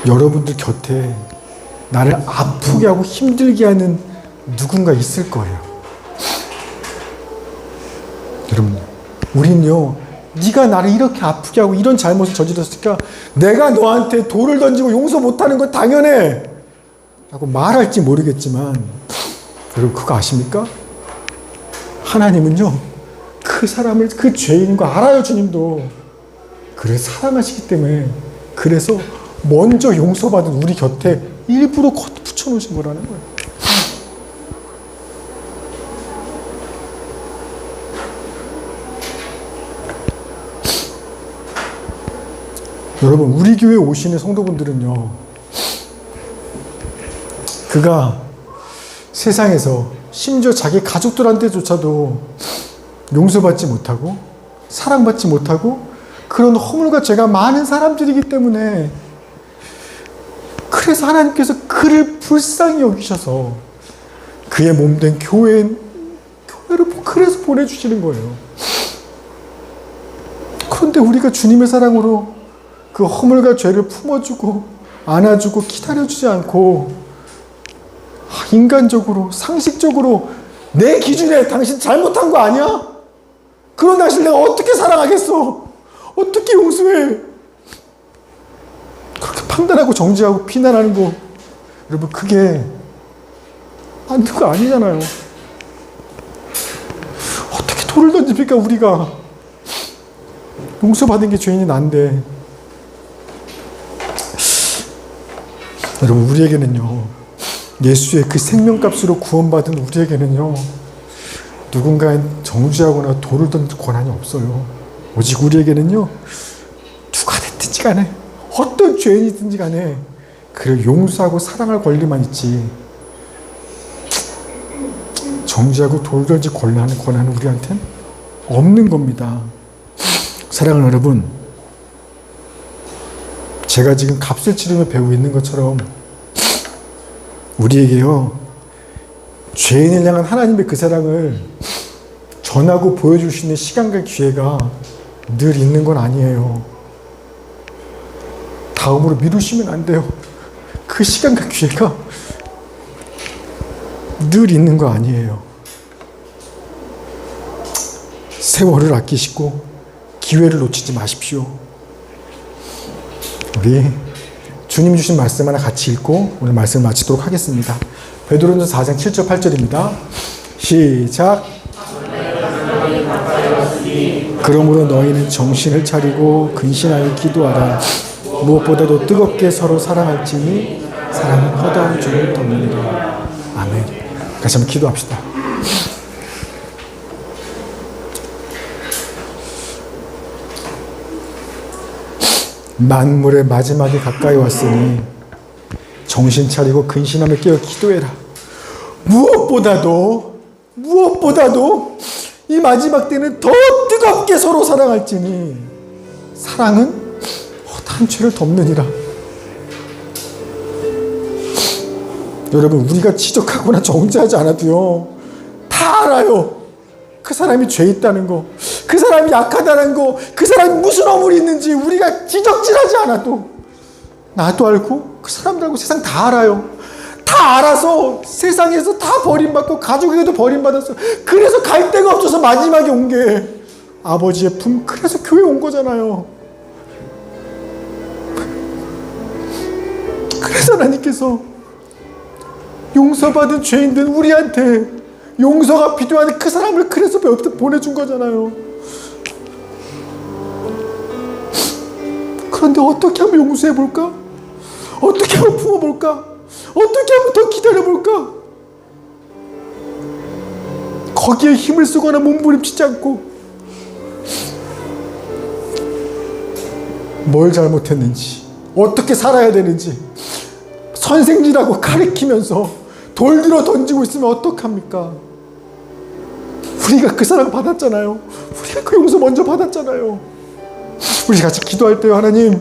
여러분들 곁에 나를 아프게 하고 힘들게 하는 누군가 있을 거예요. 여러분, 우린요, 네가 나를 이렇게 아프게 하고 이런 잘못을 저질렀으니까 내가 너한테 돌을 던지고 용서 못하는 건 당연해 라고 말할지 모르겠지만 여러분 그거 아십니까? 하나님은요, 그 사람을, 그 죄인과 알아요. 주님도 그를 사랑하시기 때문에 그래서 먼저 용서받은 우리 곁에 일부러 붙여놓으신 거라는 거예요. 여러분, 우리 교회에 오시는 성도분들은요, 그가 세상에서 심지어 자기 가족들한테조차도 용서받지 못하고 사랑받지 못하고 그런 허물과 죄가 많은 사람들이기 때문에, 그래서 하나님께서 그를 불쌍히 여기셔서 그의 몸된 교회를 그래서 보내주시는 거예요. 그런데 우리가 주님의 사랑으로 그 허물과 죄를 품어주고 안아주고 기다려주지 않고 인간적으로 상식적으로 내 기준에 당신 잘못한 거 아니야? 그런 당신 내가 어떻게 사랑하겠어? 어떻게 용서해? 그렇게 판단하고 정죄하고 비난하는 거, 여러분 그게 맞는 거 아니잖아요. 어떻게 돌을 던집니까? 우리가 용서받은 게 죄인이 난데. 여러분, 우리에게는요, 예수의 그 생명값으로 구원받은 우리에게는요, 누군가의 정죄하거나 돌을 던질 권한이 없어요. 오직 우리에게는요, 누가 됐든지 간에 어떤 죄인이든지 간에 그를 용서하고 사랑할 권리만 있지, 정죄하고 돌 던질 권한은 우리한테는 없는 겁니다. 사랑하는 여러분, 제가 지금 값을 치르며 배우고 있는 것처럼 우리에게요, 죄인을 향한 하나님의 그 사랑을 전하고 보여줄 수 있는 시간과 기회가 늘 있는 건 아니에요. 다음으로 미루시면 안 돼요. 그 시간과 기회가 늘 있는 거 아니에요. 세월을 아끼시고 기회를 놓치지 마십시오. 우리 주님 주신 말씀 하나 같이 읽고 오늘 말씀을 마치도록 하겠습니다. 베드로전서 4장 7절 8절입니다. 시작. 그러므로 너희는 정신을 차리고 근신하여 기도하라. 무엇보다도 뜨겁게 서로 사랑할지니 사랑은 허다한 줄을 덮느니라. 아멘. 다시 한번 기도합시다. 만물의 마지막이 가까이 왔으니 정신 차리고 근신하며 깨어 기도해라. 무엇보다도 이 마지막 때는 더 뜨겁게 서로 사랑할지니 사랑은 허다한 죄를 덮느니라. 여러분, 우리가 지적하거나 정죄하지 않아도요, 다 알아요. 그 사람이 죄 있다는 거, 그 사람이 약하다는 거, 그 사람이 무슨 어물이 있는지 우리가 지적질하지 않아도 나도 알고 그 사람도 알고 세상 다 알아요. 다 알아서 세상에서 다 버림받고 가족에게도 버림받았어. 그래서 갈 데가 없어서 마지막에 온 게 아버지의 품, 그래서 교회 온 거잖아요. 그래서 하나님께서 용서받은 죄인들 우리한테 용서가 필요한 그 사람을 그래서 보내준 거잖아요. 그런데 어떻게 하면 용서해볼까? 어떻게 하면 품어볼까? 어떻게 하면 더 기다려볼까? 거기에 힘을 쓰거나 몸부림치지 않고 뭘 잘못했는지, 어떻게 살아야 되는지 선생님이라고 가르치면서 돌 들어 던지고 있으면 어떡합니까? 우리가 그 사랑 받았잖아요. 우리가 그 용서 먼저 받았잖아요. 우리 같이 기도할 때요, 하나님,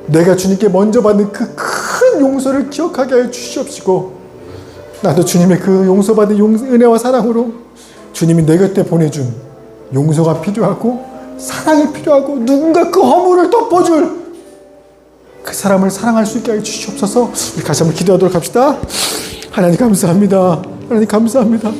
내가 주님께 먼저 받는 그 큰 용서를 기억하게 하여 주시옵시고, 나도 주님의 그 용서받은 은혜와 사랑으로 주님이 내 곁에 보내준 용서가 필요하고 사랑이 필요하고 누군가 그 허물을 덮어줄 그 사람을 사랑할 수 있게 하여 주시옵소서. 우리 같이 한번 기도하도록 합시다. 하나님 감사합니다. 하나님 감사합니다.